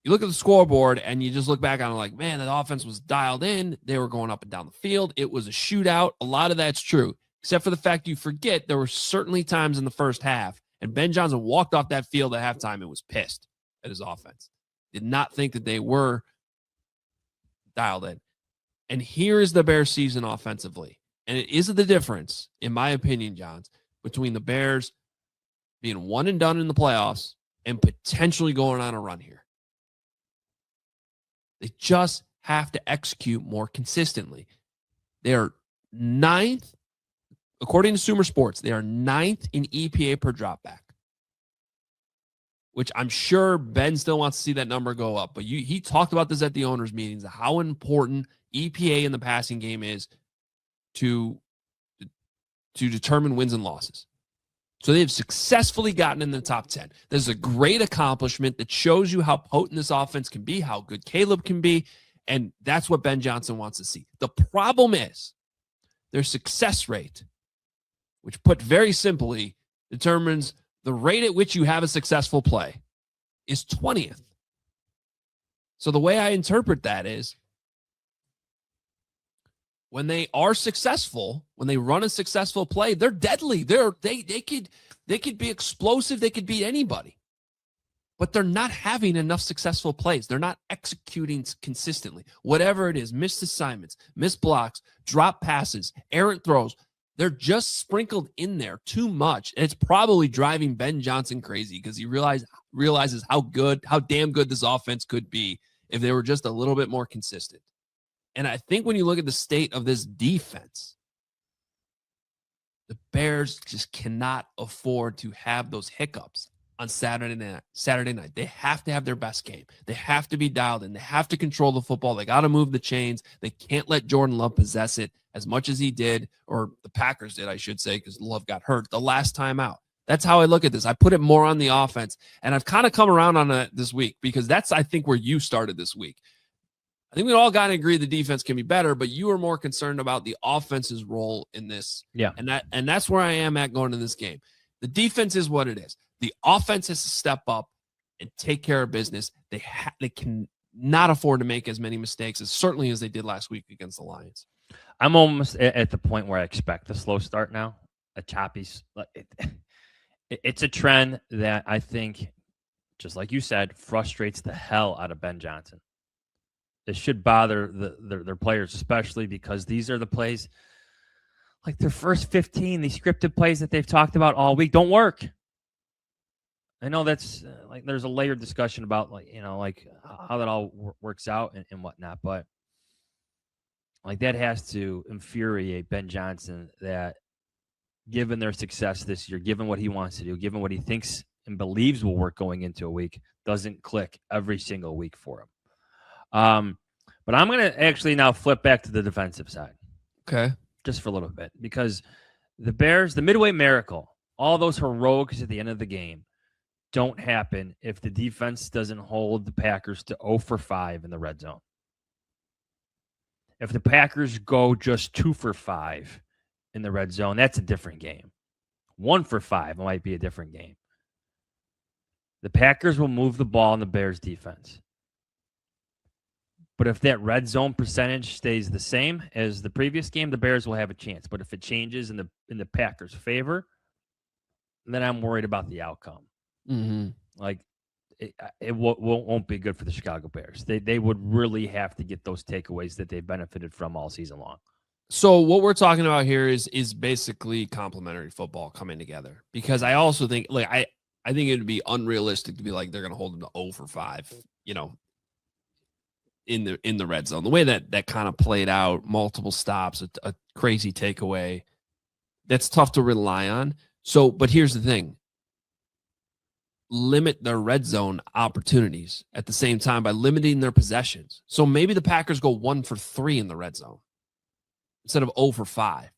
You look at the scoreboard and you just look back on it like, man, the offense was dialed in. They were going up and down the field. It was a shootout. A lot of that's true, except for the fact you forget there were certainly times in the first half, and Ben Johnson walked off that field at halftime and was pissed at his offense. Did not think that they were dialed in. And here is the Bears season offensively. And it is the difference, in my opinion, Johns, between the Bears being one and done in the playoffs and potentially going on a run here. They just have to execute more consistently. They are 9th, according to Sumer Sports, they are 9th in EPA per dropback, which I'm sure Ben still wants to see that number go up. But he talked about this at the owners' meetings, how important EPA in the passing game is to determine wins and losses. So they've successfully gotten in the top 10. This is a great accomplishment that shows you how potent this offense can be, how good Caleb can be, and that's what Ben Johnson wants to see. The problem is their success rate, which put very simply determines the rate at which you have a successful play, is 20th. So the way I interpret that is when they are successful, when they run a successful play, they're deadly. They could be explosive. They could beat anybody. But they're not having enough successful plays. They're not executing consistently. Whatever it is, missed assignments, missed blocks, drop passes, errant throws, they're just sprinkled in there too much. And it's probably driving Ben Johnson crazy because he realizes how damn good this offense could be if they were just a little bit more consistent. And I think when you look at the state of this defense, the Bears just cannot afford to have those hiccups on Saturday night. They have to have their best game. They have to be dialed in. They have to control the football. They got to move the chains. They can't let Jordan Love possess it as much as he did, or the Packers did, I should say, because Love got hurt the last time out. That's how I look at this. I put it more on the offense, and I've kind of come around on it this week because that's, I think, where you started this week. I think we all got to agree the defense can be better, but you are more concerned about the offense's role in this. Yeah. And that's where I am at going to this game. The defense is what it is. The offense has to step up and take care of business. They can not afford to make as many mistakes as certainly as they did last week against the Lions. I'm almost at the point where I expect a slow start now, a choppy. It's a trend that I think, just like you said, frustrates the hell out of Ben Johnson. It should bother their players, especially because these are the plays, like their first 15, these scripted plays that they've talked about all week don't work. I know that's like there's a layered discussion about how that all works out and whatnot, but like that has to infuriate Ben Johnson that given their success this year, given what he wants to do, given what he thinks and believes will work going into a week, doesn't click every single week for him. But I'm going to actually now flip back to the defensive side. Okay. Just for a little bit, because the Bears, the Midway Miracle, all those heroics at the end of the game don't happen if the defense doesn't hold the Packers to 0 for 5 in the red zone. If the Packers go just 2 for 5 in the red zone, that's a different game. 1 for 5 might be a different game. The Packers will move the ball in the Bears defense. But if that red zone percentage stays the same as the previous game, the Bears will have a chance. But if it changes in the Packers' favor, then I'm worried about the outcome. Mm-hmm. Like it won't be good for the Chicago Bears. They would really have to get those takeaways that they've benefited from all season long. So what we're talking about here is basically complementary football coming together, because I also think I think it would be unrealistic to be like they're going to hold them to 0 for 5, in the red zone. The way that kind of played out, multiple stops, a crazy takeaway, that's tough to rely on. So, but here's the thing. Limit their red zone opportunities at the same time by limiting their possessions. So maybe the Packers go 1 for 3 in the red zone instead of 0 for 5,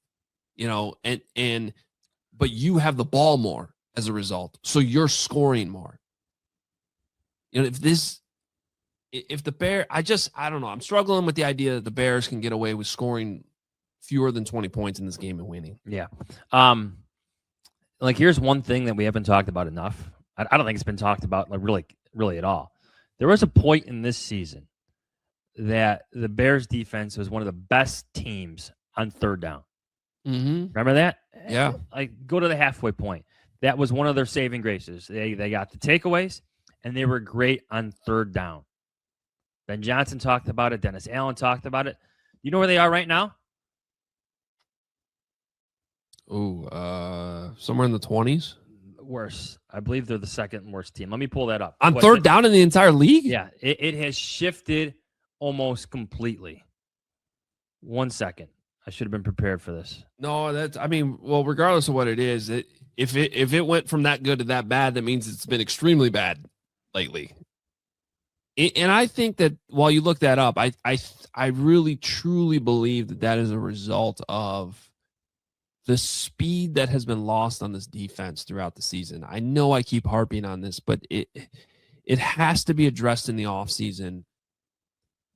but you have the ball more as a result. So you're scoring more. If the Bears, I don't know. I'm struggling with the idea that the Bears can get away with scoring fewer than 20 points in this game and winning. Yeah. Here's one thing that we haven't talked about enough. I don't think it's been talked about really at all. There was a point in this season that the Bears defense was one of the best teams on third down. Mm-hmm. Remember that? Yeah. Go to the halfway point. That was one of their saving graces. They got the takeaways, and they were great on third down. Ben Johnson talked about it. Dennis Allen talked about it. You know where they are right now? Somewhere in the 20s. Worse. I believe they're the second worst team. Let me pull that up. On third down in the entire league? Yeah, it has shifted almost completely. 1 second. I should have been prepared for this. No, regardless of what it is, if it went from that good to that bad, that means it's been extremely bad lately. And I think that while you look that up, I really truly believe that is a result of the speed that has been lost on this defense throughout the season. I know I keep harping on this, but it has to be addressed in the offseason,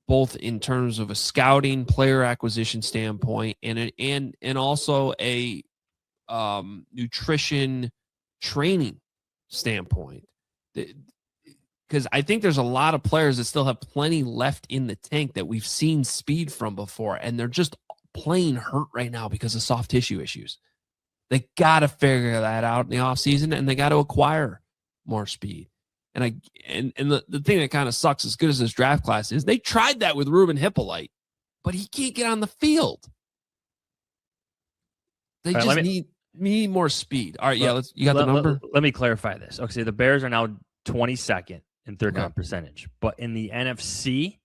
both in terms of a scouting, player acquisition standpoint, and also a nutrition training standpoint. Because I think there's a lot of players that still have plenty left in the tank that we've seen speed from before, and they're just plain hurt right now because of soft tissue issues. They got to figure that out in the offseason, and they got to acquire more speed. And the thing that kind of sucks, as good as this draft class is, they tried that with Ruben Hippolyte, but he can't get on the field. They need more speed. All right, you got the number? Let me clarify this. Okay, so the Bears are now 22nd in third down percentage, but in the NFC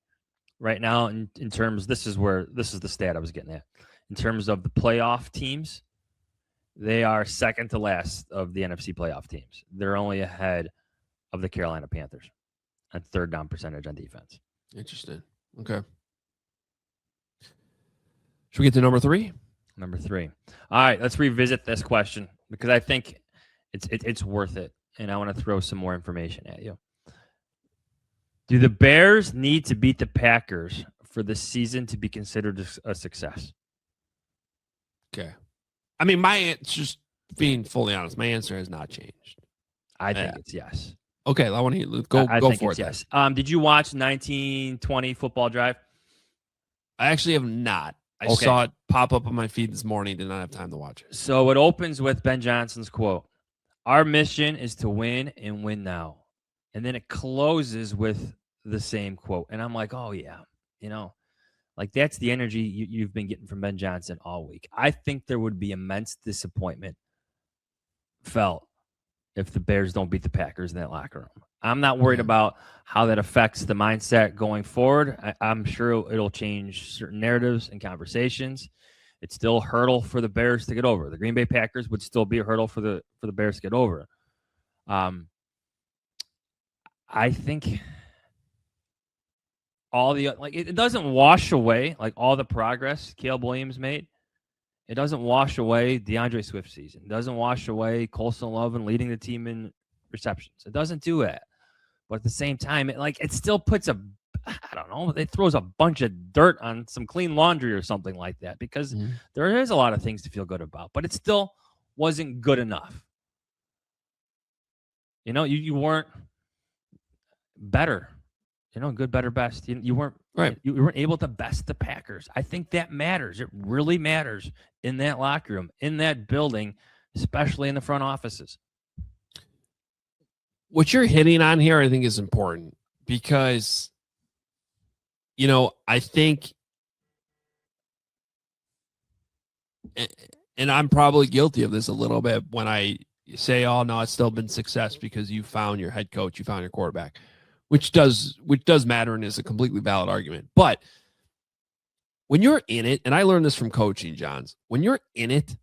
right now, in terms, this is the stat I was getting at. In terms of the playoff teams, they are second to last of the NFC playoff teams. They're only ahead of the Carolina Panthers on third down percentage on defense. Interesting. Okay. Should we get to number 3? Number 3. All right, let's revisit this question because I think it's worth it, and I want to throw some more information at you. Do the Bears need to beat the Packers for the season to be considered a success? Okay. I mean, just being fully honest, my answer has not changed. I think it's yes. Okay, I want to go for it. Yes. Did you watch 1920 Football Drive? I actually have not. I saw it pop up on my feed this morning. Did not have time to watch it. So it opens with Ben Johnson's quote: "Our mission is to win and win now." And then it closes with the same quote. And I'm like, oh, yeah, that's the energy you've been getting from Ben Johnson all week. I think there would be immense disappointment felt if the Bears don't beat the Packers in that locker room. I'm not worried about how that affects the mindset going forward. I'm sure it'll change certain narratives and conversations. It's still a hurdle for the Bears to get over. The Green Bay Packers would still be a hurdle for the Bears to get over. I think it doesn't wash away all the progress Caleb Williams made. It doesn't wash away DeAndre Swift's season. It doesn't wash away Colson Lovin leading the team in receptions. It doesn't do that. But at the same time, it still puts it throws a bunch of dirt on some clean laundry or something like that, because there is a lot of things to feel good about, but it still wasn't good enough. You weren't better good, better, best. You weren't Right. You weren't able to best the Packers. I think that matters. It really matters in that locker room, in that building, especially in the front offices. What you're hitting on here, I think, is important because, I think, and I'm probably guilty of this a little bit when I say, oh, no, it's still been success because you found your head coach, you found your quarterback, which does matter and is a completely valid argument. But when you're in it, and I learned this from coaching, Johns, when you're in it,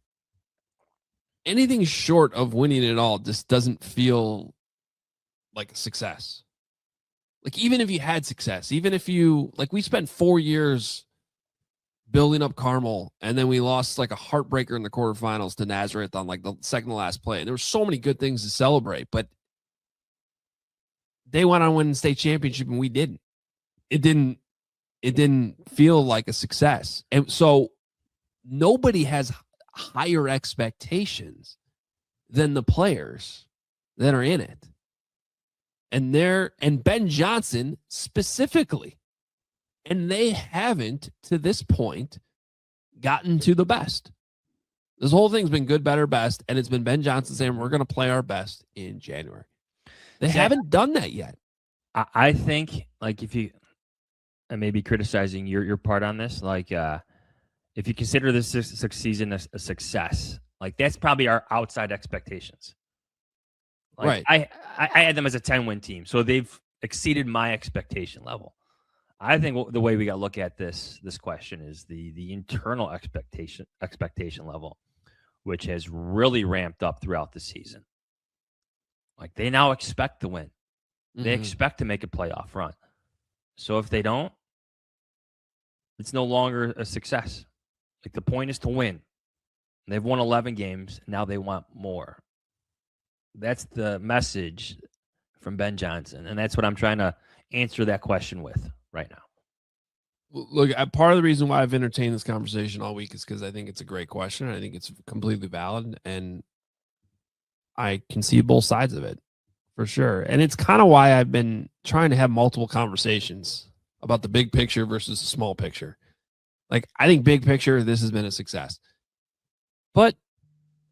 anything short of winning it all just doesn't feel like a success. Like, even if you had success, even if we spent 4 years building up Carmel, and then we lost like a heartbreaker in the quarterfinals to Nazareth on like the second to last play. And there were so many good things to celebrate, but they went on to win the state championship and we didn't. It didn't feel like a success. And so nobody has higher expectations than the players that are in it. And Ben Johnson specifically. And they haven't, to this point, gotten to the best. This whole thing's been good, better, best, and it's been Ben Johnson saying we're going to play our best in January. They haven't done that yet. I think, like, if you, I may be criticizing your part on this, like, if you consider this season a success, like, that's probably our outside expectations. Like, right. I had them as a 10-win team, so they've exceeded my expectation level. I think the way we got to look at this question is the internal expectation level, which has really ramped up throughout the season. Like, they now expect to win. They expect to make a playoff run. So if they don't, it's no longer a success. Like, the point is to win. They've won 11 games. Now they want more. That's the message from Ben Johnson, and that's what I'm trying to answer that question with right now. Look, part of the reason why I've entertained this conversation all week is because I think it's a great question. I think it's completely valid, and I can see both sides of it for sure. And it's kind of why I've been trying to have multiple conversations about the big picture versus the small picture. Like, I think big picture, this has been a success. But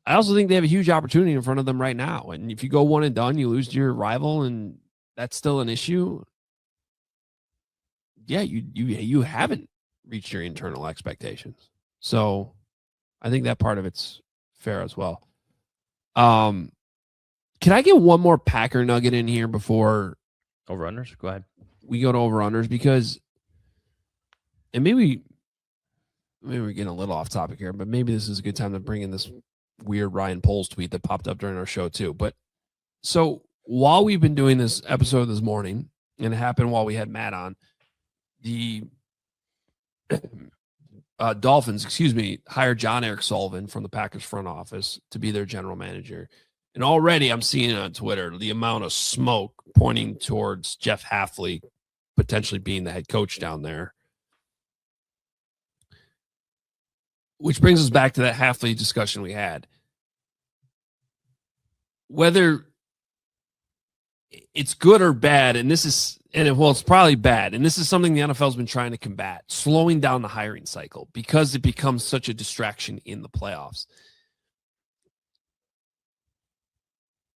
I also think they have a huge opportunity in front of them right now. And if you go one and done, you lose to your rival, and that's still an issue. Yeah, you haven't reached your internal expectations. So I think that part of it's fair as well. Can I get one more Packer nugget in here before over-unders? Go ahead. We go to over-unders, because, and maybe we're getting a little off topic here, but maybe this is a good time to bring in this weird Ryan Poles tweet that popped up during our show too. But so while we've been doing this episode this morning, and it happened while we had Matt on, the Dolphins, hired John Eric Sullivan from the Packers front office to be their general manager. And already I'm seeing on Twitter the amount of smoke pointing towards Jeff Hafley potentially being the head coach down there. Which brings us back to that Hafley discussion we had. Whether it's good or bad, it's probably bad. And this is something the NFL's been trying to combat, slowing down the hiring cycle because it becomes such a distraction in the playoffs.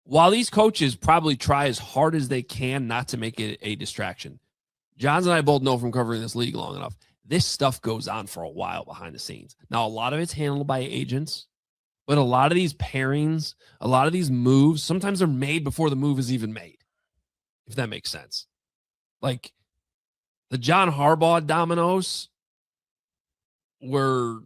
While these coaches probably try as hard as they can not to make it a distraction, Johns and I both know from covering this league long enough, this stuff goes on for a while behind the scenes. Now, a lot of it's handled by agents, but a lot of these pairings, a lot of these moves, sometimes they're made before the move is even made, if that makes sense. Like, the John Harbaugh dominoes were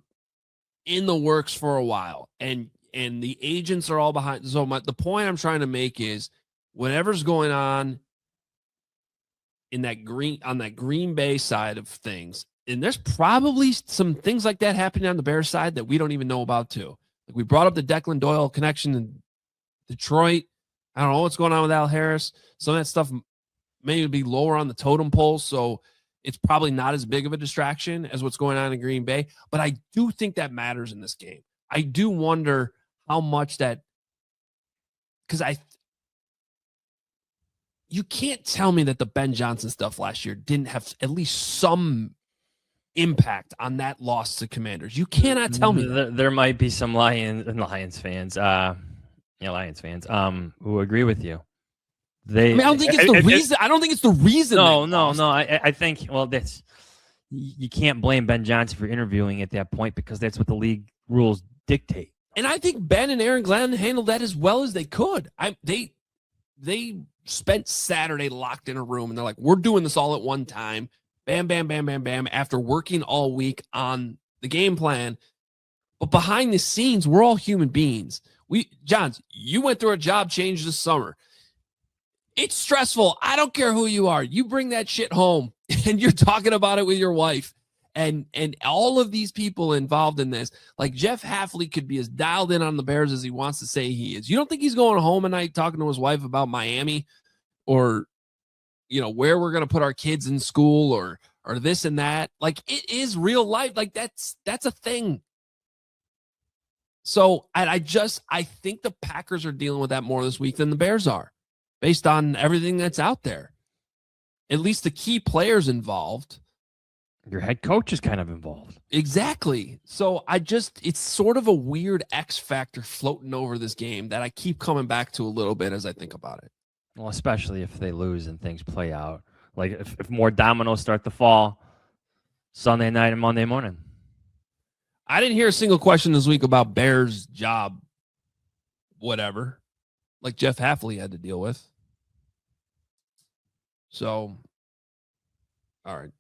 in the works for a while, and the agents are all behind. So the point I'm trying to make is, whatever's going on on that Green Bay side of things, and there's probably some things like that happening on the Bears side that we don't even know about too. Like, we brought up the Declan Doyle connection in Detroit. I don't know what's going on with Al Harris. Some of that stuff may be lower on the totem pole, so it's probably not as big of a distraction as what's going on in Green Bay. But I do think that matters in this game. I do wonder how much that, because you can't tell me that the Ben Johnson stuff last year didn't have at least some impact on that loss to Commanders. You cannot tell me that. There might be some Lions fans, who agree with you. I don't think it's the reason. I don't think it's the reason. No. I think, that's, you can't blame Ben Johnson for interviewing at that point because that's what the league rules dictate. And I think Ben and Aaron Glenn handled that as well as they could. They spent Saturday locked in a room and they're like, we're doing this all at one time. Bam, bam, bam, bam, bam. After working all week on the game plan. But behind the scenes, we're all human beings. Johns, you went through a job change this summer. It's stressful. I don't care who you are. You bring that shit home and you're talking about it with your wife. And all of these people involved in this, like Jeff Hafley could be as dialed in on the Bears as he wants to say he is. You don't think he's going home at night talking to his wife about Miami or, where we're going to put our kids in school or this and that? Like, it is real life. Like, that's a thing. So I think the Packers are dealing with that more this week than the Bears are, based on everything that's out there. At least the key players involved. Your head coach is kind of involved. Exactly. So it's sort of a weird X factor floating over this game that I keep coming back to a little bit as I think about it. Well, especially if they lose and things play out. Like if more dominoes start to fall Sunday night and Monday morning. I didn't hear a single question this week about Bears job, whatever, like Jeff Hafley had to deal with. So, all right.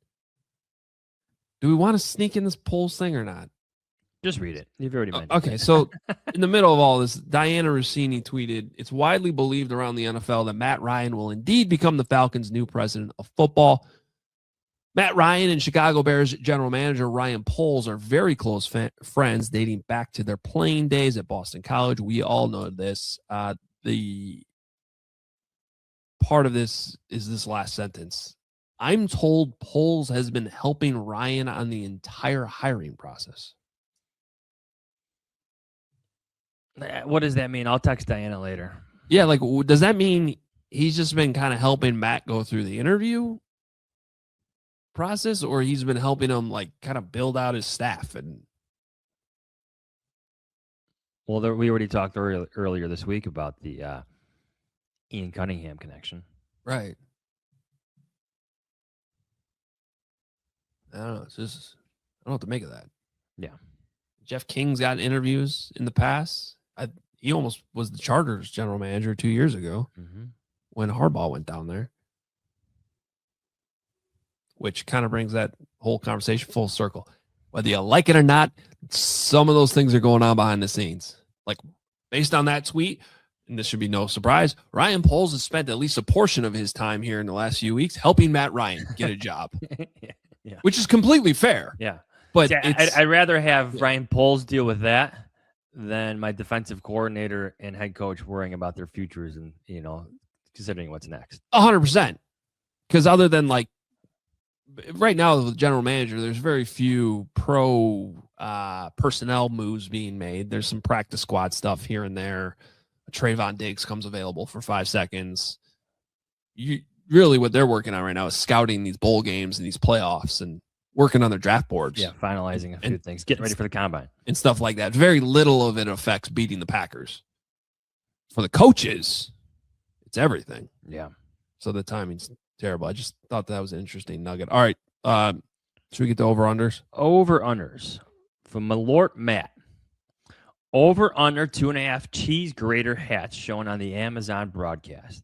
Do we want to sneak in this polls thing or not? Just read it. You've already mentioned Okay, so in the middle of all this, Diana Rossini tweeted, it's widely believed around the NFL that Matt Ryan will indeed become the Falcons' new president of football. Matt Ryan and Chicago Bears general manager Ryan Poles are very close friends dating back to their playing days at Boston College. We all know this. The part of this is this last sentence. I'm told Poles has been helping Ryan on the entire hiring process. What does that mean? I'll text Diana later. Yeah, like, does that mean he's just been kind of helping Matt go through the interview process, or he's been helping him, like, kind of build out his staff? And well, we already talked earlier this week about the Ian Cunningham connection. Right. I don't know. It's just, I don't know what to make of that. Yeah. Jeff King's got interviews in the past. He almost was the Chargers general manager 2 years ago when Harbaugh went down there, which kind of brings that whole conversation full circle. Whether you like it or not, some of those things are going on behind the scenes. Like, based on that tweet, and this should be no surprise, Ryan Poles has spent at least a portion of his time here in the last few weeks helping Matt Ryan get a job. Yeah. Which is completely fair. Yeah. But I'd rather have Ryan Poles deal with that than my defensive coordinator and head coach worrying about their futures and, considering what's next. 100%. Because other than, like, right now with the general manager, there's very few personnel moves being made. There's some practice squad stuff here and there. Trayvon Diggs comes available for 5 seconds. Really what they're working on right now is scouting these bowl games and these playoffs and working on their draft boards. Yeah, finalizing a few things, getting ready for the combine. And stuff like that. Very little of it affects beating the Packers. For the coaches, it's everything. Yeah. So the timing's terrible. I just thought that was an interesting nugget. All right. Should we get to over-unders? Over-unders. From Malort Matt. Over-under 2.5 cheese grater hats shown on the Amazon broadcast.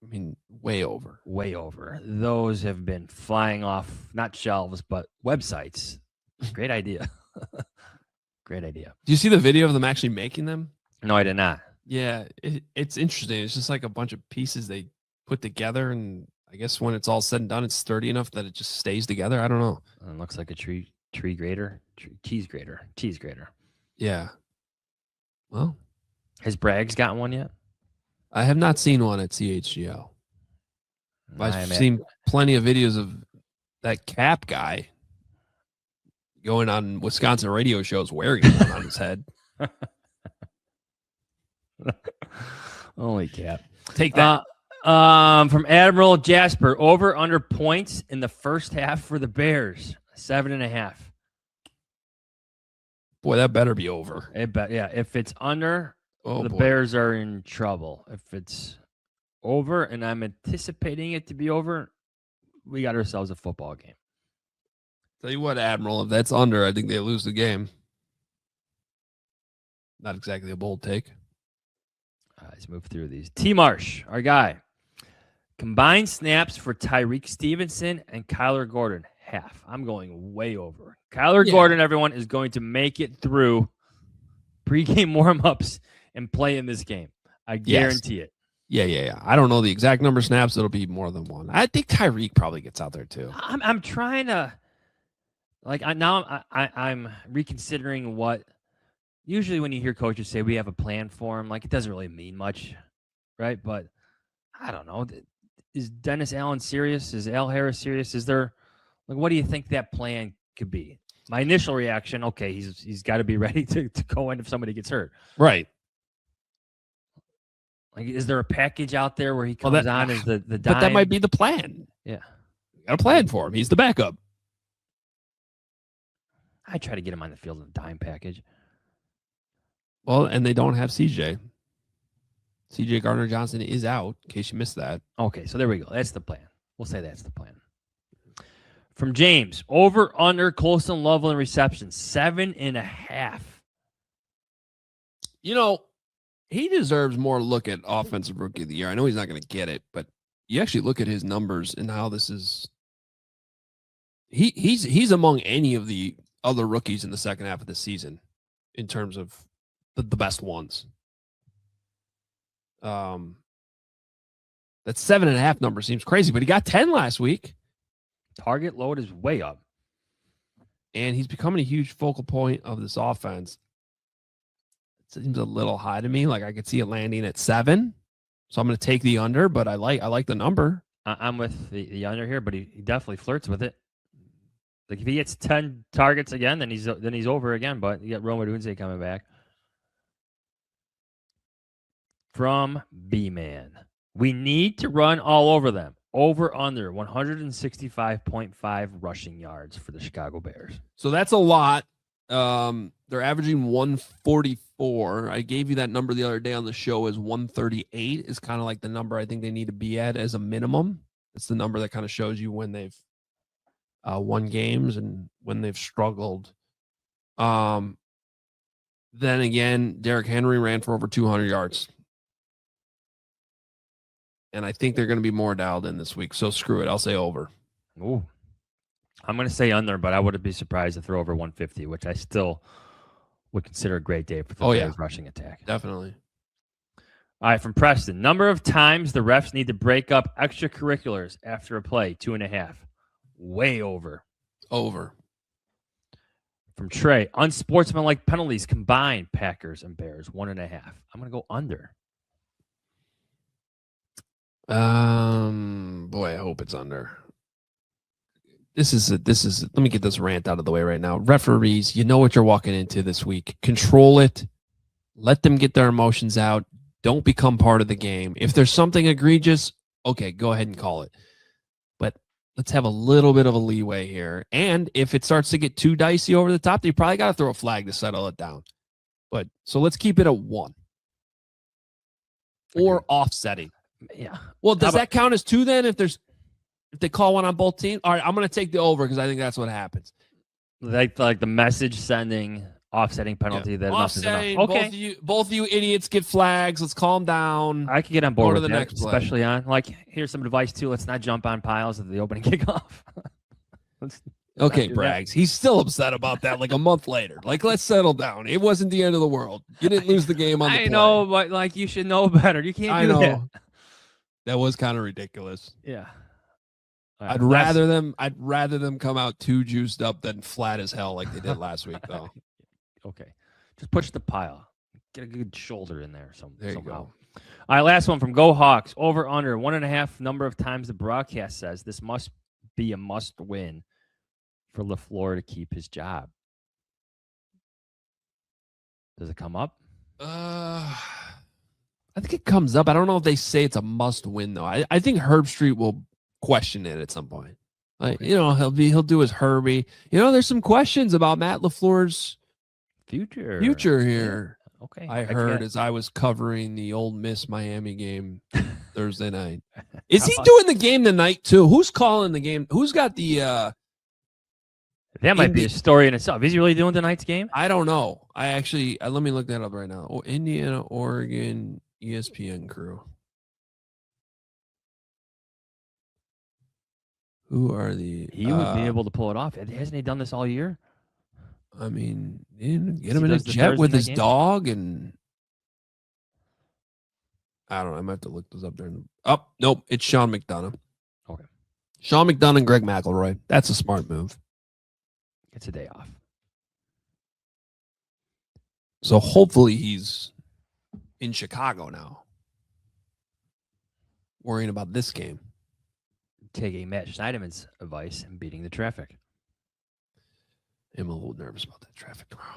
I mean, way over. Way over. Those have been flying off, not shelves, but websites. Great idea. Great idea. Do you see the video of them actually making them? No, I did not. Yeah, it's interesting. It's just like a bunch of pieces they put together, and I guess when it's all said and done, it's sturdy enough that it just stays together. I don't know. It looks like a cheese grater. Cheese grater. Yeah. Well, has Braggs gotten one yet? I have not seen one at CHGO. I've seen plenty of videos of that Cap guy going on Wisconsin radio shows wearing one on his head. Holy Cap. Take that. From Admiral Jasper, over under points in the first half for the Bears, 7.5. Boy, that better be over. Yeah, if it's under, the boy. Bears are in trouble. If it's over, and I'm anticipating it to be over, we got ourselves a football game. Tell you what, Admiral, if that's under, I think they lose the game. Not exactly a bold take. Let's move through these. T. Marsh, our guy. Combined snaps for Tyreek Stevenson and Kyler Gordon, half. I'm going way over. Kyler Gordon, everyone, is going to make it through pregame warm-ups and play in this game. I guarantee it. Yeah. I don't know the exact number of snaps. It'll be more than one. I think Tyreek probably gets out there too. I'm trying to, I'm reconsidering what. Usually when you hear coaches say we have a plan for him, it doesn't really mean much, right? But I don't know. Is Dennis Allen serious? Is Al Harris serious? Is there, what do you think that plan could be? My initial reaction, okay, he's got to be ready to go in if somebody gets hurt. Right. Is there a package out there where he comes on as the dime? But that might be the plan. Yeah. Got a plan for him. He's the backup. I try to get him on the field in the dime package. Well, and they don't have CJ. CJ Gardner-Johnson is out, in case you missed that. Okay, so there we go. That's the plan. We'll say that's the plan. From James, over under Colston Loveland reception, 7.5. He deserves more look at offensive rookie of the year. I know he's not going to get it, but you actually look at his numbers and how this is. He's among any of the other rookies in the second half of the season in terms of the best ones. That 7.5 number seems crazy, but he got 10 last week. Target load is way up. And he's becoming a huge focal point of this offense. It seems a little high to me. I could see it landing at 7. So I'm going to take the under, but I like the number. I'm with the under here, but he definitely flirts with it. If he gets 10 targets again, then he's over again. But you got Rome Odunze coming back. From B-Man. We need to run all over them. Over under 165.5 rushing yards for the Chicago Bears. So that's a lot. They're averaging 144. I gave you that number the other day on the show as 138 is kind of like the number I think they need to be at as a minimum. It's the number that kind of shows you when they've won games and when they've struggled. Then again, Derrick Henry ran for over 200 yards. And I think they're going to be more dialed in this week. So screw it. I'll say over. Ooh. I'm going to say under, but I wouldn't be surprised to throw over 150, which I still would consider a great day for the Bears rushing attack. Definitely. All right, from Preston. Number of times the refs need to break up extracurriculars after a play, 2.5. Way over. Over. From Trey. Unsportsmanlike penalties combined, Packers and Bears, 1.5. I'm going to go under. Boy, I hope it's under. This is let me get this rant out of the way right now. Referees, you know what you're walking into this week. Control it. Let them get their emotions out. Don't become part of the game. If there's something egregious, okay, go ahead and call it. But let's have a little bit of a leeway here. And if it starts to get too dicey over the top, you probably got to throw a flag to settle it down. But so let's keep it at 1. Or offsetting. Yeah. Well, does that count as 2 then if they call one on both teams? All right, I'm going to take the over because I think that's what happens. Like the message sending offsetting penalty that enough is enough. Okay. Both of you idiots get flags. Let's calm down. I can get on board with the that, next play. Especially on here's some advice too. Let's not jump on piles at the opening kickoff. Okay, Braggs. He's still upset about that a month later. Let's settle down. It wasn't the end of the world. You didn't lose the game on the play. I know, but you should know better. You can't do that. That was kind of ridiculous. Yeah. Right, I'd rather them come out too juiced up than flat as hell like they did last week, though. Okay. Just push the pile. Get a good shoulder in there There you somehow. go. All right, last one from Go Hawks. Over under 1.5 number of times the broadcast says this must be a must win for LaFleur to keep his job. Does it come up? I think it comes up. I don't know if they say it's a must win though. I think Herb Street will question it at some point. Like, Okay. he'll do his Herbie. There's some questions about Matt LaFleur's Future here. Yeah. Okay. I heard as I was covering the Ole Miss Miami game Thursday night. Is he doing the game tonight too? Who's calling the game? Who's got the that might be a story in itself. Is he really doing tonight's game? I don't know. I actually let me look that up right now. Oh, Indiana, Oregon, ESPN crew. Who are the? He would be able to pull it off. Hasn't he done this all year? I mean, get him in a jet with his dog, and I don't know. I might have to look this up there. Nope, it's Sean McDonough. Okay, Sean McDonough and Greg McElroy. That's a smart move. It's a day off. So hopefully he's in Chicago now, worrying about this game. Taking Matt Schneiderman's advice and beating the traffic. I'm a little nervous about that traffic tomorrow.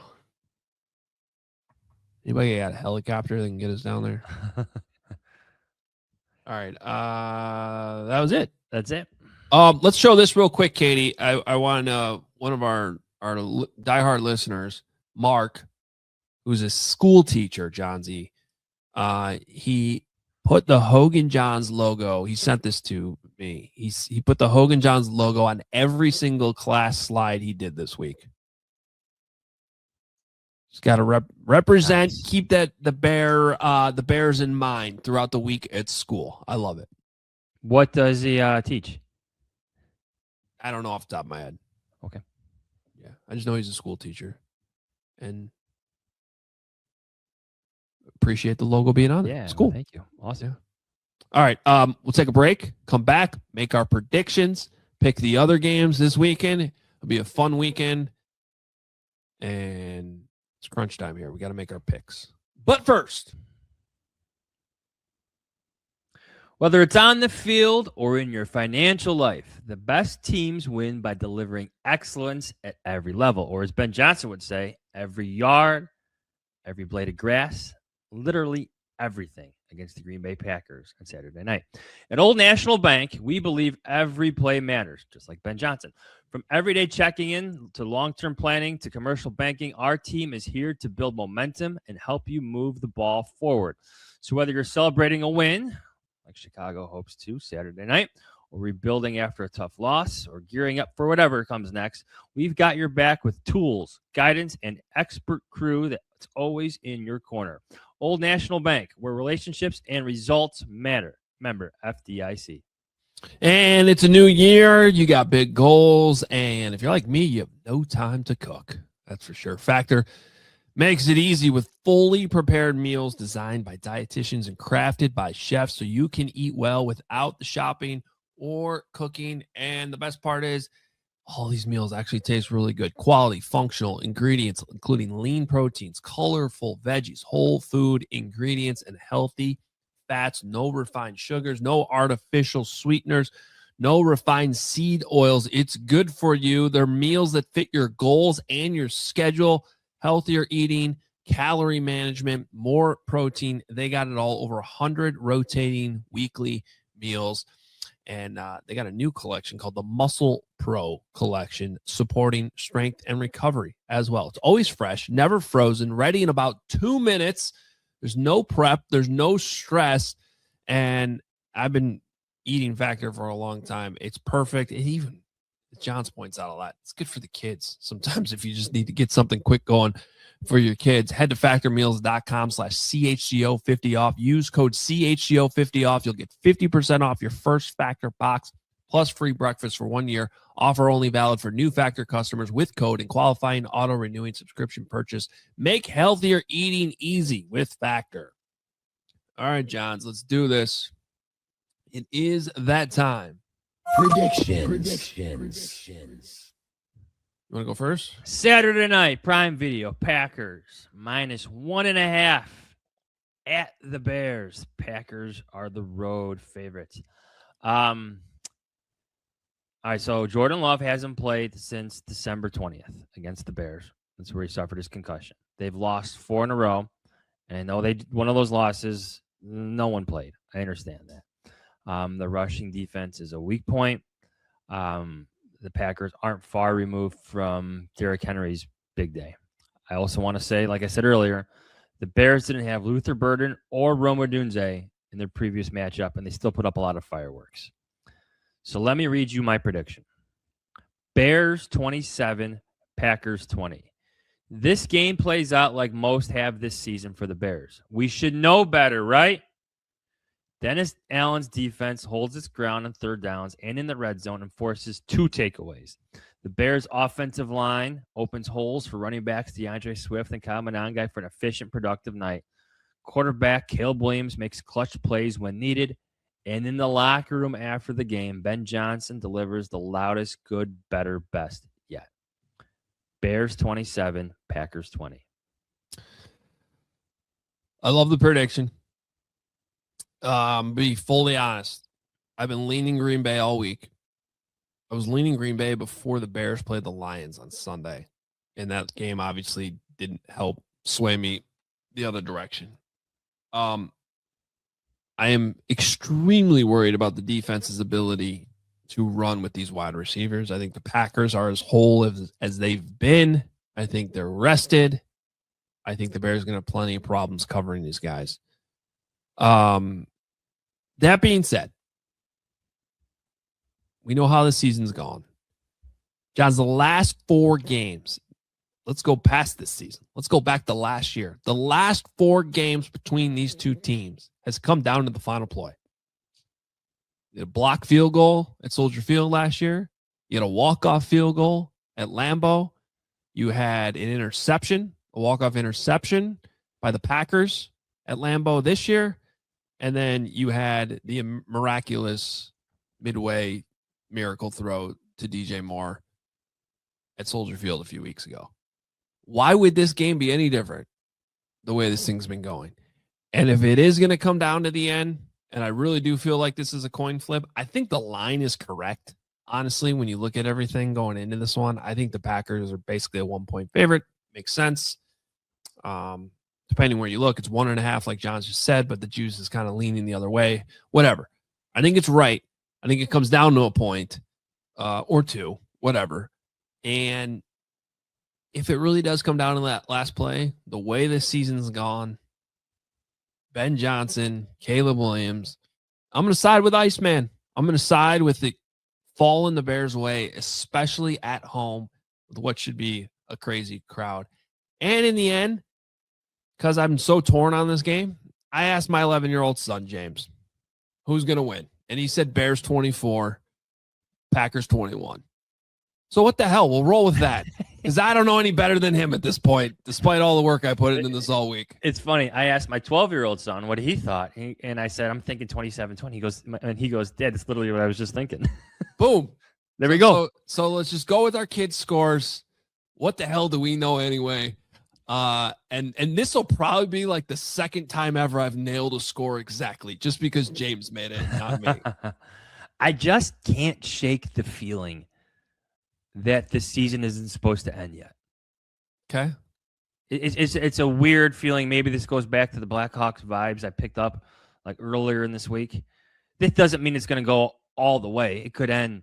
Anybody got a helicopter that can get us down there? All right. That was it. That's it. Let's show this real quick, Katie. I want one of our diehard listeners, Mark, who's a school teacher, John Z. He put the Hoge Jahns logo. He sent this to me. He put the Hoge Jahns logo on every single class slide he did this week. Just got to represent, nice. Keep the Bears in mind throughout the week at school. I love it. What does he teach? I don't know off the top of my head. Okay. Yeah, I just know he's a school teacher, and appreciate the logo being on there. Yeah, it's cool. Thank you. Awesome. Yeah. All right. We'll take a break, come back, make our predictions, pick the other games this weekend. It'll be a fun weekend. And it's crunch time here. We got to make our picks. But first, whether it's on the field or in your financial life, the best teams win by delivering excellence at every level. Or as Ben Johnson would say, every yard, every blade of grass, literally everything against the Green Bay Packers on Saturday night. At Old National Bank, we believe every play matters, just like Ben Johnson. From everyday checking in to long-term planning to commercial banking, our team is here to build momentum and help you move the ball forward. So whether you're celebrating a win, like Chicago hopes to Saturday night, or rebuilding after a tough loss, or gearing up for whatever comes next, we've got your back with tools, guidance, and expert crew that's always in your corner. Old National Bank, where relationships and results matter. Member FDIC. And it's a new year. You got big goals. And if you're like me, you have no time to cook. That's for sure. Factor makes it easy with fully prepared meals designed by dietitians and crafted by chefs so you can eat well without the shopping or cooking. And the best part is all these meals actually taste really good. Quality, functional ingredients, including lean proteins, colorful veggies, whole food ingredients, and healthy fats. No refined sugars, no artificial sweeteners, no refined seed oils. It's good for you. They're meals that fit your goals and your schedule. Healthier eating, calorie management, more protein. They got it all. Over 100 rotating weekly meals. And they got a new collection called the Muscle Pro collection, supporting strength and recovery as well. It's always fresh, never frozen, ready in about 2 minutes. There's no prep. There's no stress. And I've been eating Factor for a long time. It's perfect. And even Johns points out a lot. It's good for the kids. Sometimes if you just need to get something quick going for your kids, head to factormeals.com/CHGO50 off. Use code CHGO50 off. You'll get 50% off your first Factor box plus free breakfast for 1 year. Offer only valid for new Factor customers with code and qualifying auto-renewing subscription purchase. Make healthier eating easy with Factor. All right, Johns, let's do this. It is that time. Predictions. You want to go first? Saturday night, Prime Video, Packers -1.5 at the Bears. Packers are the road favorites. All right, so Jordan Love hasn't played since December 20th against the Bears. That's where he suffered his concussion. They've lost 4 in a row, and I know one of those losses no one played. I understand that. The rushing defense is a weak point. The Packers aren't far removed from Derrick Henry's big day. I also want to say, like I said earlier, the Bears didn't have Luther Burden or Rome Odunze in their previous matchup, and they still put up a lot of fireworks. So let me read you my prediction. Bears 27, Packers 20. This game plays out like most have this season for the Bears. We should know better, right? Dennis Allen's defense holds its ground on third downs and in the red zone and forces 2 takeaways. The Bears' offensive line opens holes for running backs DeAndre Swift and Kyle Monangai for an efficient, productive night. Quarterback Caleb Williams makes clutch plays when needed. And in the locker room after the game, Ben Johnson delivers the loudest good, better, best yet. Bears 27, Packers 20. I love the prediction. Be fully honest, I've been leaning Green Bay all week. I was leaning Green Bay before the Bears played the Lions on Sunday, and that game obviously didn't help sway me the other direction. I am extremely worried about the defense's ability to run with these wide receivers. I think the Packers are as whole as they've been. I think they're rested. I think the Bears are going to have plenty of problems covering these guys. That being said, we know how the season's gone. John's, the last 4 games, let's go past this season. Let's go back to last year. The last 4 games between these two teams has come down to the final play. You had a block field goal at Soldier Field last year. You had a walk-off field goal at Lambeau. You had an interception, a walk-off interception by the Packers at Lambeau this year. And then you had the miraculous midway miracle throw to DJ Moore at Soldier Field a few weeks ago. Why would this game be any different the way this thing's been going? And if it is going to come down to the end, and I really do feel like this is a coin flip, I think the line is correct. Honestly, when you look at everything going into this one, I think the Packers are basically a 1-point favorite. Makes sense. Depending where you look, it's 1.5, like John just said, but the juice is kind of leaning the other way. Whatever. I think it's right. I think it comes down to a point or 2, whatever. And if it really does come down to that last play, the way this season's gone, Ben Johnson, Caleb Williams, I'm going to side with Iceman. I'm going to side with the fall in the Bears' way, especially at home with what should be a crazy crowd. And in the end, because I'm so torn on this game, I asked my 11-year-old son, James, who's going to win? And he said Bears 24, Packers 21. So what the hell? We'll roll with that. Because I don't know any better than him at this point, despite all the work I put into this all week. It's funny. I asked my 12-year-old son what he thought. And I said, I'm thinking 27-20. He goes, Dad, that's literally what I was just thinking. Boom. There we go. So let's just go with our kids' scores. What the hell do we know anyway? And this will probably be like the second time ever I've nailed a score exactly, just because James made it, not me. I just can't shake the feeling that the season isn't supposed to end yet. Okay. It's a weird feeling. Maybe this goes back to the Blackhawks vibes I picked up like earlier in this week. This doesn't mean it's going to go all the way. It could end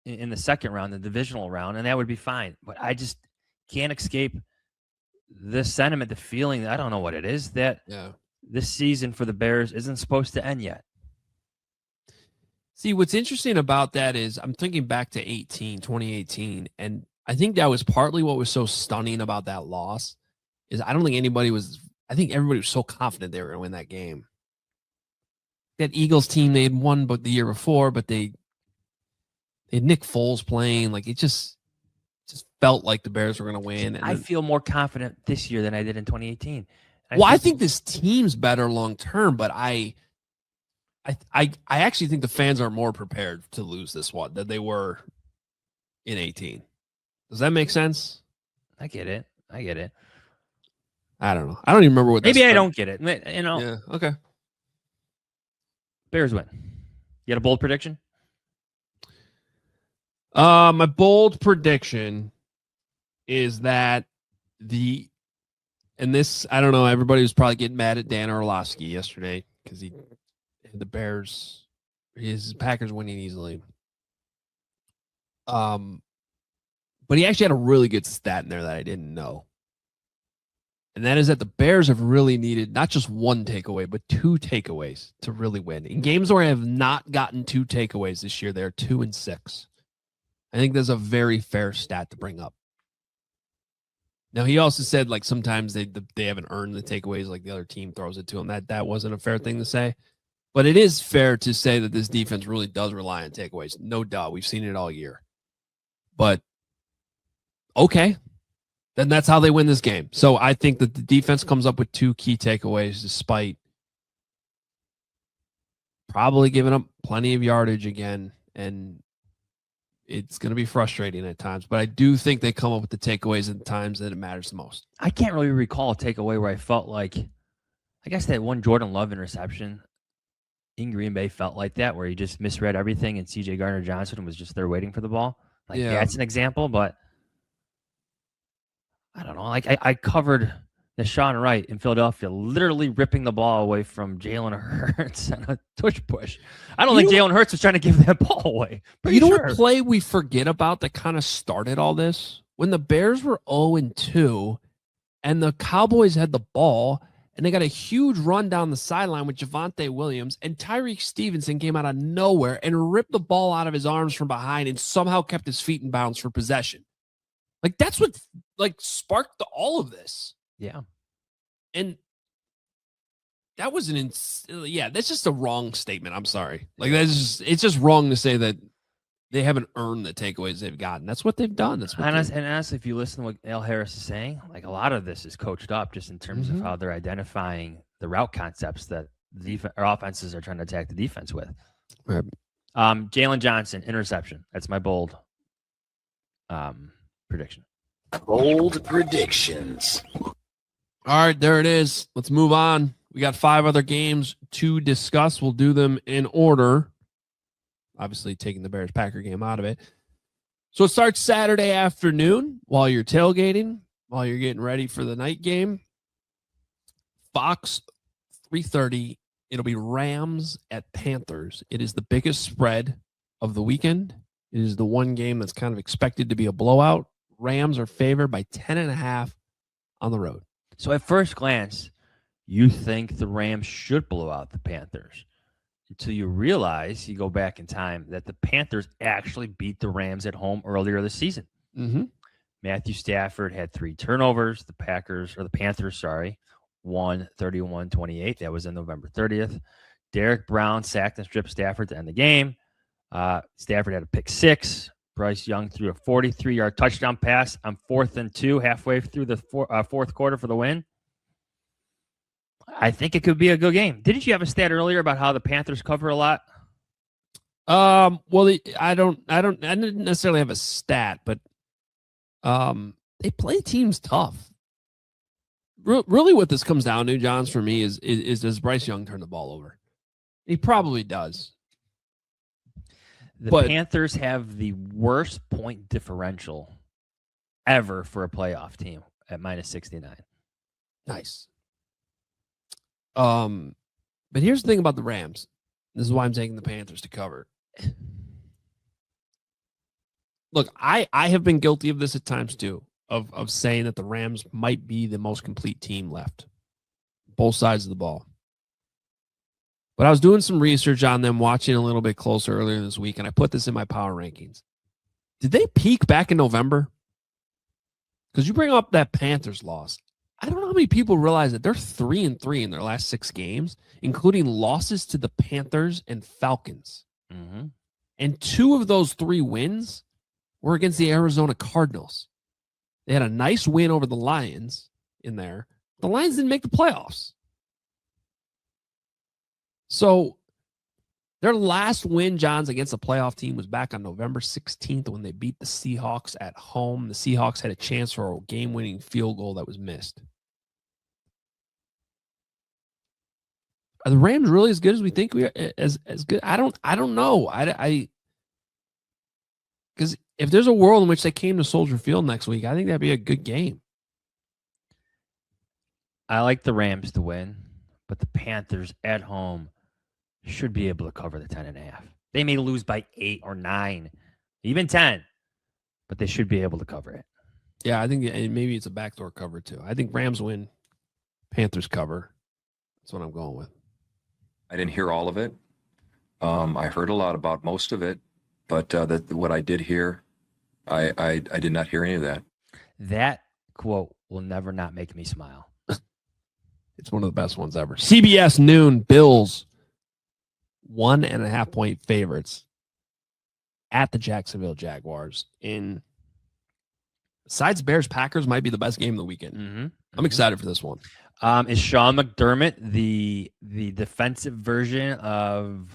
in the second round, the divisional round, and that would be fine. But I just can't escape the sentiment, the feeling, I don't know what it is, that this season for the Bears isn't supposed to end yet. See, what's interesting about that is I'm thinking back to 2018, and I think that was partly what was so stunning about that loss is I think everybody was so confident they were going to win that game. That Eagles team, they had won but the year before, but they had Nick Foles playing. Like, it just felt like the Bears were going to win. And I feel more confident this year than I did in 2018. I think this team's better long term, but I actually think the fans are more prepared to lose this one than they were in 18. Does that make sense? I get it. I don't know. I don't even remember what. Maybe I don't get it. You know. Yeah. Okay. Bears win. You got a bold prediction? My bold prediction is that I don't know, everybody was probably getting mad at Dan Orlovsky yesterday because he had the Bears, his Packers winning easily. But he actually had a really good stat in there that I didn't know. And that is that the Bears have really needed not just one takeaway, but 2 takeaways to really win. In games where I have not gotten 2 takeaways this year, they're 2-6. I think that's a very fair stat to bring up. Now, he also said like sometimes they haven't earned the takeaways, like the other team throws it to them. That wasn't a fair thing to say. But it is fair to say that this defense really does rely on takeaways. No doubt. We've seen it all year. But, okay. Then that's how they win this game. So I think that the defense comes up with 2 key takeaways despite probably giving up plenty of yardage again. And it's going to be frustrating at times. But I do think they come up with the takeaways at the times that it matters the most. I can't really recall a takeaway where I felt like, I guess that one Jordan Love interception in Green Bay felt like that, where he just misread everything and C.J. Gardner-Johnson was just there waiting for the ball. Like, Yeah. That's an example, but I don't know. Like I covered Deshaun Wright in Philadelphia, literally ripping the ball away from Jalen Hurts on a tush push. I don't think Jalen Hurts was trying to give that ball away. You know what play we forget about that kind of started all this? When the Bears were 0-2 and the Cowboys had the ball and they got a huge run down the sideline with Javonte Williams, and Tyreek Stevenson came out of nowhere and ripped the ball out of his arms from behind and somehow kept his feet in bounds for possession. Like, that's what sparked all of this. Yeah. And that was that's just a wrong statement. I'm sorry. Like, it's just wrong to say that they haven't earned the takeaways they've gotten. That's what they've done. That's what and honestly, if you listen to what Al Harris is saying, like, a lot of this is coached up just in terms of how they're identifying the route concepts that or offenses are trying to attack the defense with. Right. Jalen Johnson, interception. That's my bold prediction. Bold predictions. All right, there it is. Let's move on. We got 5 other games to discuss. We'll do them in order. Obviously, taking the Bears-Packer game out of it. So it starts Saturday afternoon while you're tailgating, while you're getting ready for the night game. Fox, 3:30. It'll be Rams at Panthers. It is the biggest spread of the weekend. It is the one game that's kind of expected to be a blowout. Rams are favored by 10.5 on the road. So at first glance, you think the Rams should blow out the Panthers until you realize, you go back in time, that the Panthers actually beat the Rams at home earlier this season. Mm-hmm. Matthew Stafford had 3 turnovers. The Panthers, won 31-28. That was on November 30th. Derek Brown sacked and stripped Stafford to end the game. Stafford had a pick 6. Bryce Young threw a 43-yard touchdown pass on 4th and 2 halfway through the fourth quarter for the win. I think it could be a good game. Didn't you have a stat earlier about how the Panthers cover a lot? Well, I didn't necessarily have a stat, but they play teams tough. Really what this comes down to, Johns, for me is does Bryce Young turn the ball over? He probably does. The Panthers have the worst point differential ever for a playoff team at -69. Nice. But here's the thing about the Rams. This is why I'm taking the Panthers to cover. Look, I have been guilty of this at times too, of saying that the Rams might be the most complete team left. Both sides of the ball. But I was doing some research on them, watching a little bit closer earlier this week, and I put this in my power rankings. Did they peak back in November? Because you bring up that Panthers loss. I don't know how many people realize that they're 3-3 in their last 6 games, including losses to the Panthers and Falcons. Mm-hmm. And 2 of those 3 wins were against the Arizona Cardinals. They had a nice win over the Lions in there. The Lions didn't make the playoffs. So their last win, Johns, against a playoff team was back on November 16th when they beat the Seahawks at home. The Seahawks had a chance for a game-winning field goal that was missed. Are the Rams really as good as we think we are? As good? I don't know. Because if there's a world in which they came to Soldier Field next week, I think that'd be a good game. I like the Rams to win, but the Panthers at home should be able to cover the 10.5. They may lose by 8 or 9, even 10, but they should be able to cover it. Yeah, I think maybe it's a backdoor cover too. I think Rams win, Panthers cover. That's what I'm going with. I didn't hear all of it. I heard a lot about most of it, but what I did hear, I did not hear any of that. That quote will never not make me smile. It's one of the best ones ever. CBS noon, Bills 1.5 point favorites at the Jacksonville Jaguars. Besides Bears, Packers might be the best game of the weekend. Mm-hmm. I'm excited for this one. Is Sean McDermott the defensive version of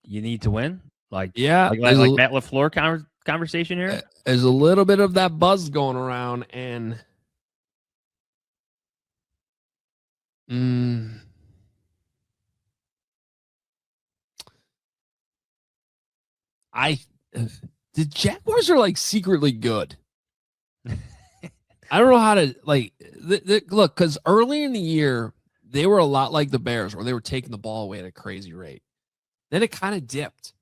you need to win? Like Matt LaFleur conversation here? There's a little bit of that buzz going around, and the Jaguars are like secretly good. I don't know how to look, because early in the year they were a lot like the Bears, where they were taking the ball away at a crazy rate. Then it kind of dipped.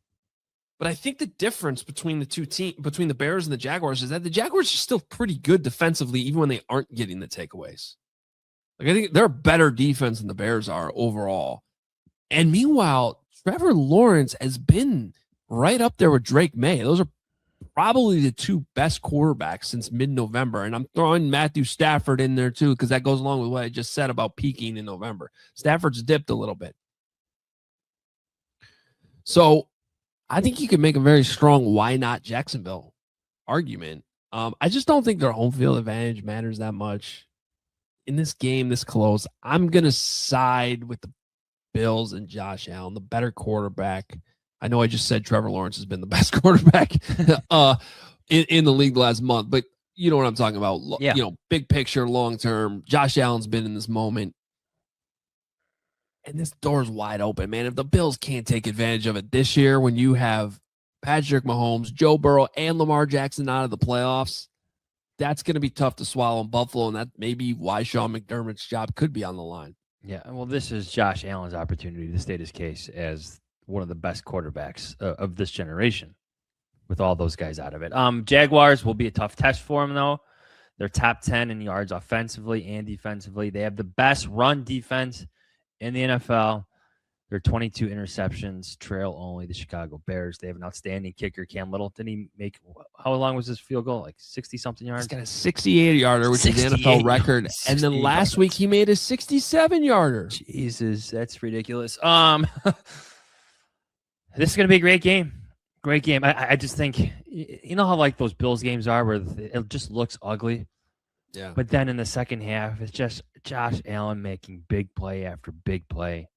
But I think the difference between the two teams, between the Bears and the Jaguars, is that the Jaguars are still pretty good defensively, even when they aren't getting the takeaways. Like, I think they're a better defense than the Bears are overall. And meanwhile, Trevor Lawrence has been right up there with Drake May. Those are probably the two best quarterbacks since mid-November. And I'm throwing Matthew Stafford in there too, because that goes along with what I just said about peaking in November. Stafford's dipped a little bit. So I think you could make a very strong why not Jacksonville argument. I just don't think their home field advantage matters that much. In this game, this close, I'm going to side with the Bills and Josh Allen, the better quarterback. I know I just said Trevor Lawrence has been the best quarterback in the league last month, but you know what I'm talking about. Yeah. You know, big picture, long term. Josh Allen's been in this moment. And this door's wide open, man. If the Bills can't take advantage of it this year, when you have Patrick Mahomes, Joe Burrow, and Lamar Jackson out of the playoffs, that's going to be tough to swallow in Buffalo, and that may be why Sean McDermott's job could be on the line. Yeah, well, this is Josh Allen's opportunity to state his case as one of the best quarterbacks of this generation with all those guys out of it. Jaguars will be a tough test for him, though. They're top 10 in yards offensively and defensively. They have the best run defense in the NFL. They're 22 interceptions, trail only the Chicago Bears. They have an outstanding kicker, Cam Little. Didn't he make, how long was his field goal? Like 60-something yards? He's got a 68-yarder, which is the NFL record. And then last week he made a 67-yarder. Jesus, that's ridiculous. This is going to be a great game. Great game. I just think, you know how like those Bills games are where it just looks ugly? Yeah. But then in the second half, it's just Josh Allen making big play after big play.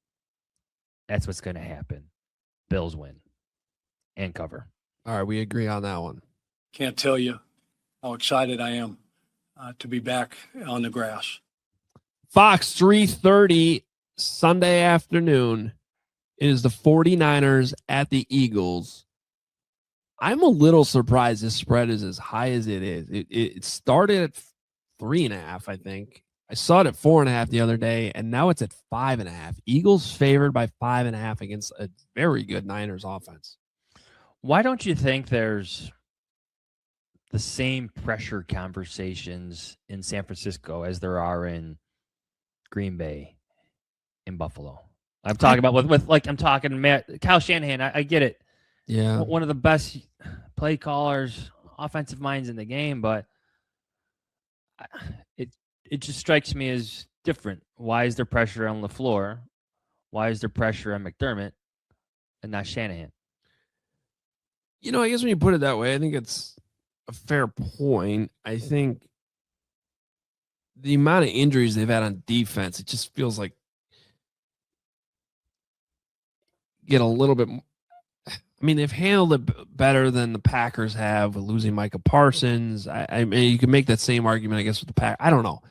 That's what's going to happen. Bills win and cover. All right, we agree on that one. Can't tell you how excited I am to be back on the grass. Fox 3:30 Sunday afternoon. It is the 49ers at the Eagles. I'm a little surprised this spread is as high as it is. It started at 3.5, I think. I saw it at 4.5 the other day, and now it's at 5.5. Eagles favored by 5.5 against a very good Niners offense. Why don't you think there's the same pressure conversations in San Francisco as there are in Green Bay, in Buffalo? I'm talking about I'm talking Kyle Shanahan. I get it. Yeah, one of the best play callers, offensive minds in the game, but it just strikes me as different. Why is there pressure on LaFleur? Why is there pressure on McDermott and not Shanahan? You know, I guess when you put it that way, I think it's a fair point. I think the amount of injuries they've had on defense, it just feels like get a little bit. I mean, they've handled it better than the Packers have with losing Micah Parsons. I mean, you can make that same argument, I guess, with the Pack. I don't know.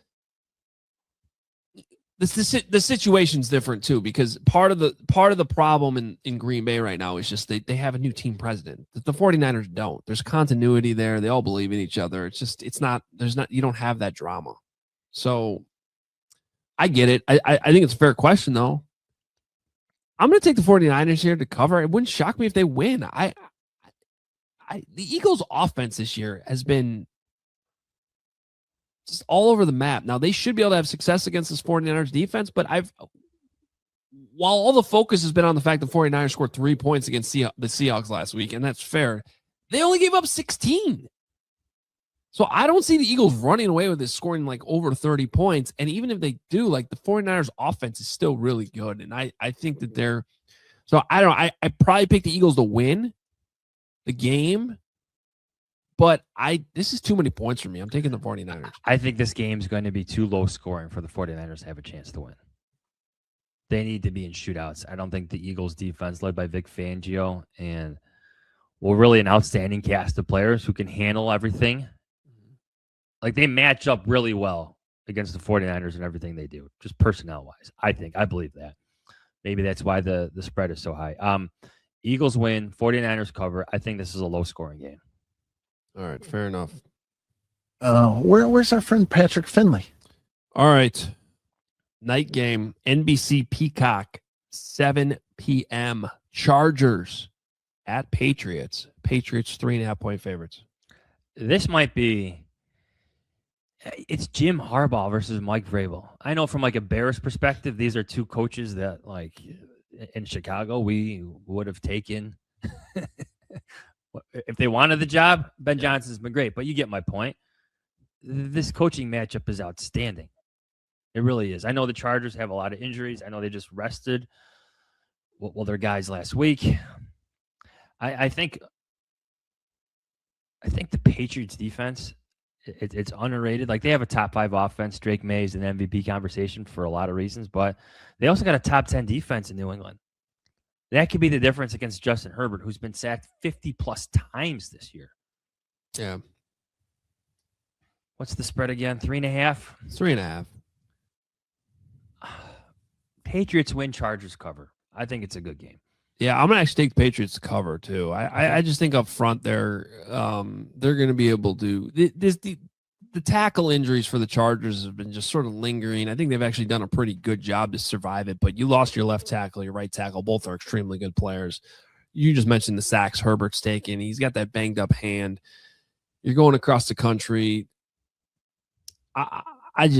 The situation's different too, because part of the problem in Green Bay right now is just they have a new team president. The 49ers don't. There's continuity there. They all believe in each other. You don't have that drama. So I get it. I think it's a fair question, though. I'm going to take the 49ers here to cover. It wouldn't shock me if they win. The Eagles' offense this year has been just all over the map. Now, they should be able to have success against this 49ers defense, but while all the focus has been on the fact the 49ers scored 3 points against the Seahawks last week, and that's fair, they only gave up 16. So I don't see the Eagles running away with this, scoring like over 30 points. And even if they do, like the 49ers offense is still really good. And I think that I probably pick the Eagles to win the game, but this is too many points for me. I'm taking the 49ers. I think this game's going to be too low scoring for the 49ers to have a chance to win. They need to be in shootouts. I don't think the Eagles defense led by Vic Fangio and really an outstanding cast of players who can handle everything. Like they match up really well against the 49ers and everything they do, just personnel-wise. I believe that. Maybe that's why the spread is so high. Eagles win, 49ers cover. I think this is a low-scoring game. All right, fair enough. Where's our friend Patrick Finley? All right. Night game, NBC Peacock, 7 p.m. Chargers at Patriots. Patriots 3.5-point favorites. This might be... It's Jim Harbaugh versus Mike Vrabel. I know from like a Bears perspective, these are two coaches that like in Chicago, we would have taken if they wanted the job. Ben Johnson's been great, but you get my point. This coaching matchup is outstanding. It really is. I know the Chargers have a lot of injuries. I know they just rested their guys last week. I think the Patriots defense, it's underrated. Like they have a top 5 offense. Drake May is an MVP conversation for a lot of reasons, but they also got a top 10 defense in New England. That could be the difference against Justin Herbert, who's been sacked 50 plus times this year. Yeah. What's the spread again? 3.5? 3.5. Patriots win, Chargers cover. I think it's a good game. Yeah, I'm gonna actually take the Patriots to cover too. I just think up front they're going to be able to. The tackle injuries for the Chargers have been just sort of lingering. I think they've actually done a pretty good job to survive it. But you lost your left tackle, your right tackle. Both are extremely good players. You just mentioned the sacks Herbert's taken. He's got that banged up hand. You're going across the country. I think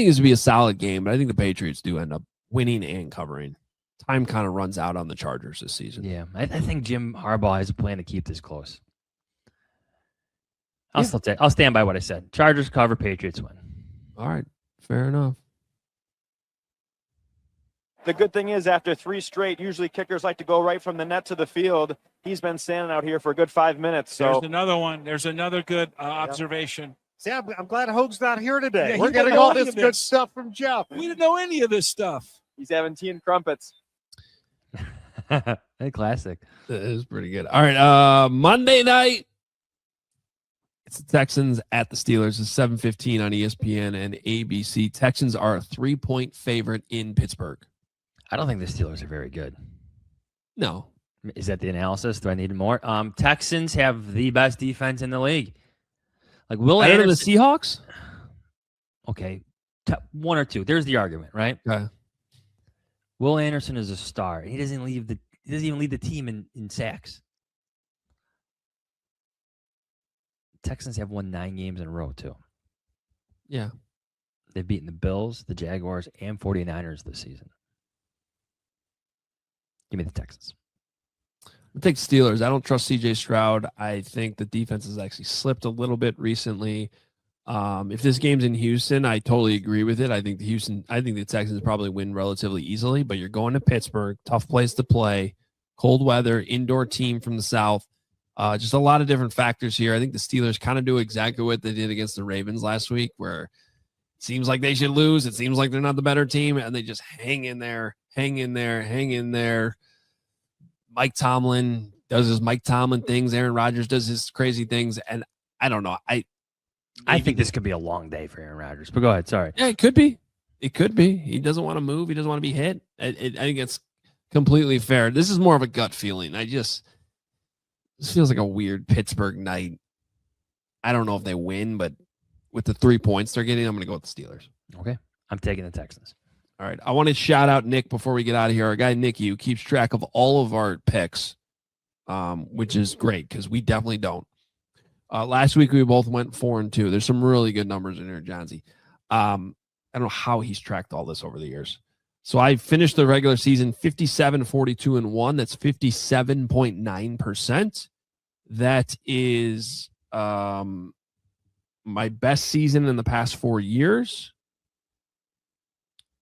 this would be a solid game, but I think the Patriots do end up winning and covering. Time kind of runs out on the Chargers this season. Yeah, I think Jim Harbaugh has a plan to keep this close. I'll stand by what I said. Chargers cover, Patriots win. All right, fair enough. The good thing is after 3 straight, usually kickers like to go right from the net to the field. He's been standing out here for a good 5 minutes. So there's another one. There's another good observation. See, I'm glad Hoge's not here today. Yeah, we're getting all this good stuff from Jeff. We didn't know any of this stuff. He's having tea and crumpets. Hey, classic. That is pretty good. All right, Monday night. It's the Texans at the Steelers. It's 7:15 on ESPN and ABC. Texans are a 3-point favorite in Pittsburgh. I don't think the Steelers are very good. No. Is that the analysis? Do I need more? Texans have the best defense in the league. Like Will Better Anderson, than the Seahawks? Okay, 1 or 2. There's the argument, right? Okay. Will Anderson is a star. He doesn't even lead the team in sacks. Texans have won 9 games in a row, too. Yeah. They've beaten the Bills, the Jaguars, and 49ers this season. Give me the Texans. I'll take the Steelers. I don't trust C.J. Stroud. I think the defense has actually slipped a little bit recently. If this game's in Houston, I totally agree with it. I think the Texans probably win relatively easily, but you're going to Pittsburgh, tough place to play, cold weather, indoor team from the South. Just a lot of different factors here. I think the Steelers kind of do exactly what they did against the Ravens last week, where it seems like they should lose. It seems like they're not the better team, and they just hang in there. Mike Tomlin does his Mike Tomlin things. Aaron Rodgers does his crazy things, and I don't know. I think this could be a long day for Aaron Rodgers, but go ahead. Sorry. Yeah, it could be. It could be. He doesn't want to move. He doesn't want to be hit. I think it's completely fair. This is more of a gut feeling. This feels like a weird Pittsburgh night. I don't know if they win, but with the 3 points they're getting, I'm going to go with the Steelers. Okay. I'm taking the Texans. All right. I want to shout out Nick before we get out of here. Our guy Nicky, who keeps track of all of our picks, which is great because we definitely don't. Last week we both went 4-2. There's some really good numbers in here, Johnsy. I don't know how he's tracked all this over the years. So I finished the regular season 57-42-1. That's 57.9%. That is my best season in the past 4 years.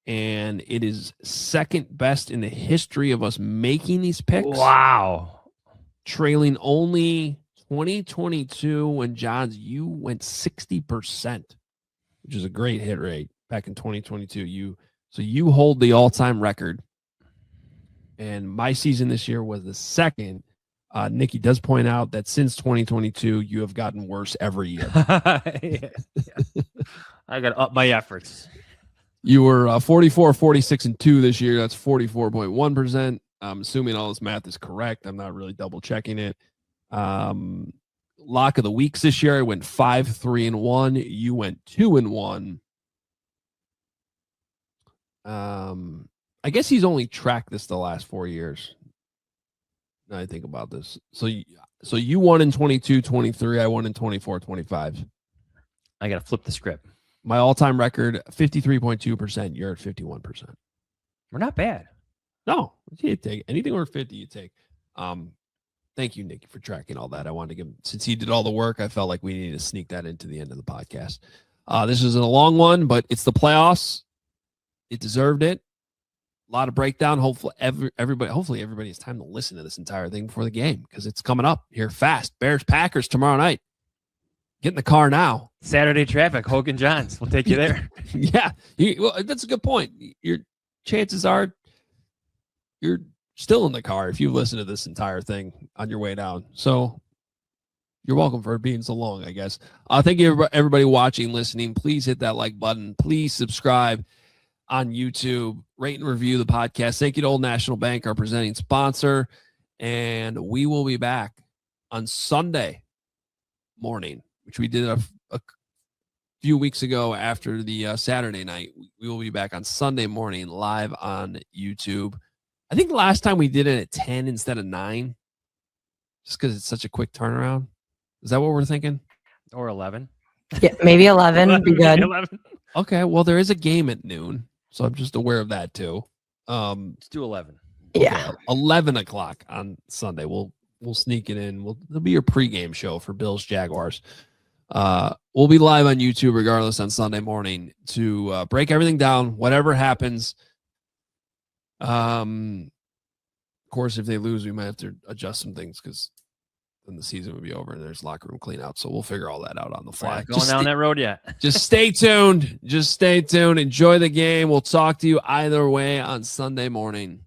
And it is second best in the history of us making these picks. Wow. Trailing only 2022 when Johns, you went 60%, which is a great hit rate back in 2022. So you hold the all-time record. And my season this year was the second. Nikki does point out that since 2022, you have gotten worse every year. Yeah. I got to up my efforts. You were 44, 46, and 2 this year. That's 44.1%. I'm assuming all this math is correct. I'm not really double checking it. Lock of the weeks this year, I went 5-3-1. You went 2-1. I guess he's only tracked this the last 4 years. Now I think about this. So you won in 22-23. I won in 24-25. I got to flip the script. My all-time record, 53.2%. You're at 51%. We're not bad. No, you take anything over 50, you take. Thank you, Nicky, for tracking all that. I wanted to give, since he did all the work, I felt like we needed to sneak that into the end of the podcast. This isn't a long one, but it's the playoffs. It deserved it. A lot of breakdown. Hopefully everybody has time to listen to this entire thing before the game because it's coming up here fast. Bears Packers tomorrow night. Get in the car now. Saturday traffic, Hoge Jahns. We'll take you there. Yeah, well, that's a good point. Your chances are you're still in the car if you listen to this entire thing on your way down. So you're welcome for being so long, I guess. Thank you, everybody watching, listening. Please hit that like button. Please subscribe on YouTube. Rate and review the podcast. Thank you to Old National Bank, our presenting sponsor. And we will be back on Sunday morning, which we did a few weeks ago after the Saturday night. We will be back on Sunday morning live on YouTube. I think last time we did it at 10 instead of 9, just because it's such a quick turnaround. Is that what we're thinking? Or 11. Yeah, maybe 11 would be good. 11. Okay, well, there is a game at noon, so I'm just aware of that too. Let's do 11. Yeah. 11 o'clock on Sunday. We'll sneak it in. It'll be your pregame show for Bills Jaguars. We'll be live on YouTube regardless on Sunday morning to break everything down, whatever happens. Of course, if they lose, we might have to adjust some things because then the season will be over and there's locker room clean out. So we'll figure all that out on the fly. Going down that road yet. Just stay tuned. Just stay tuned. Enjoy the game. We'll talk to you either way on Sunday morning.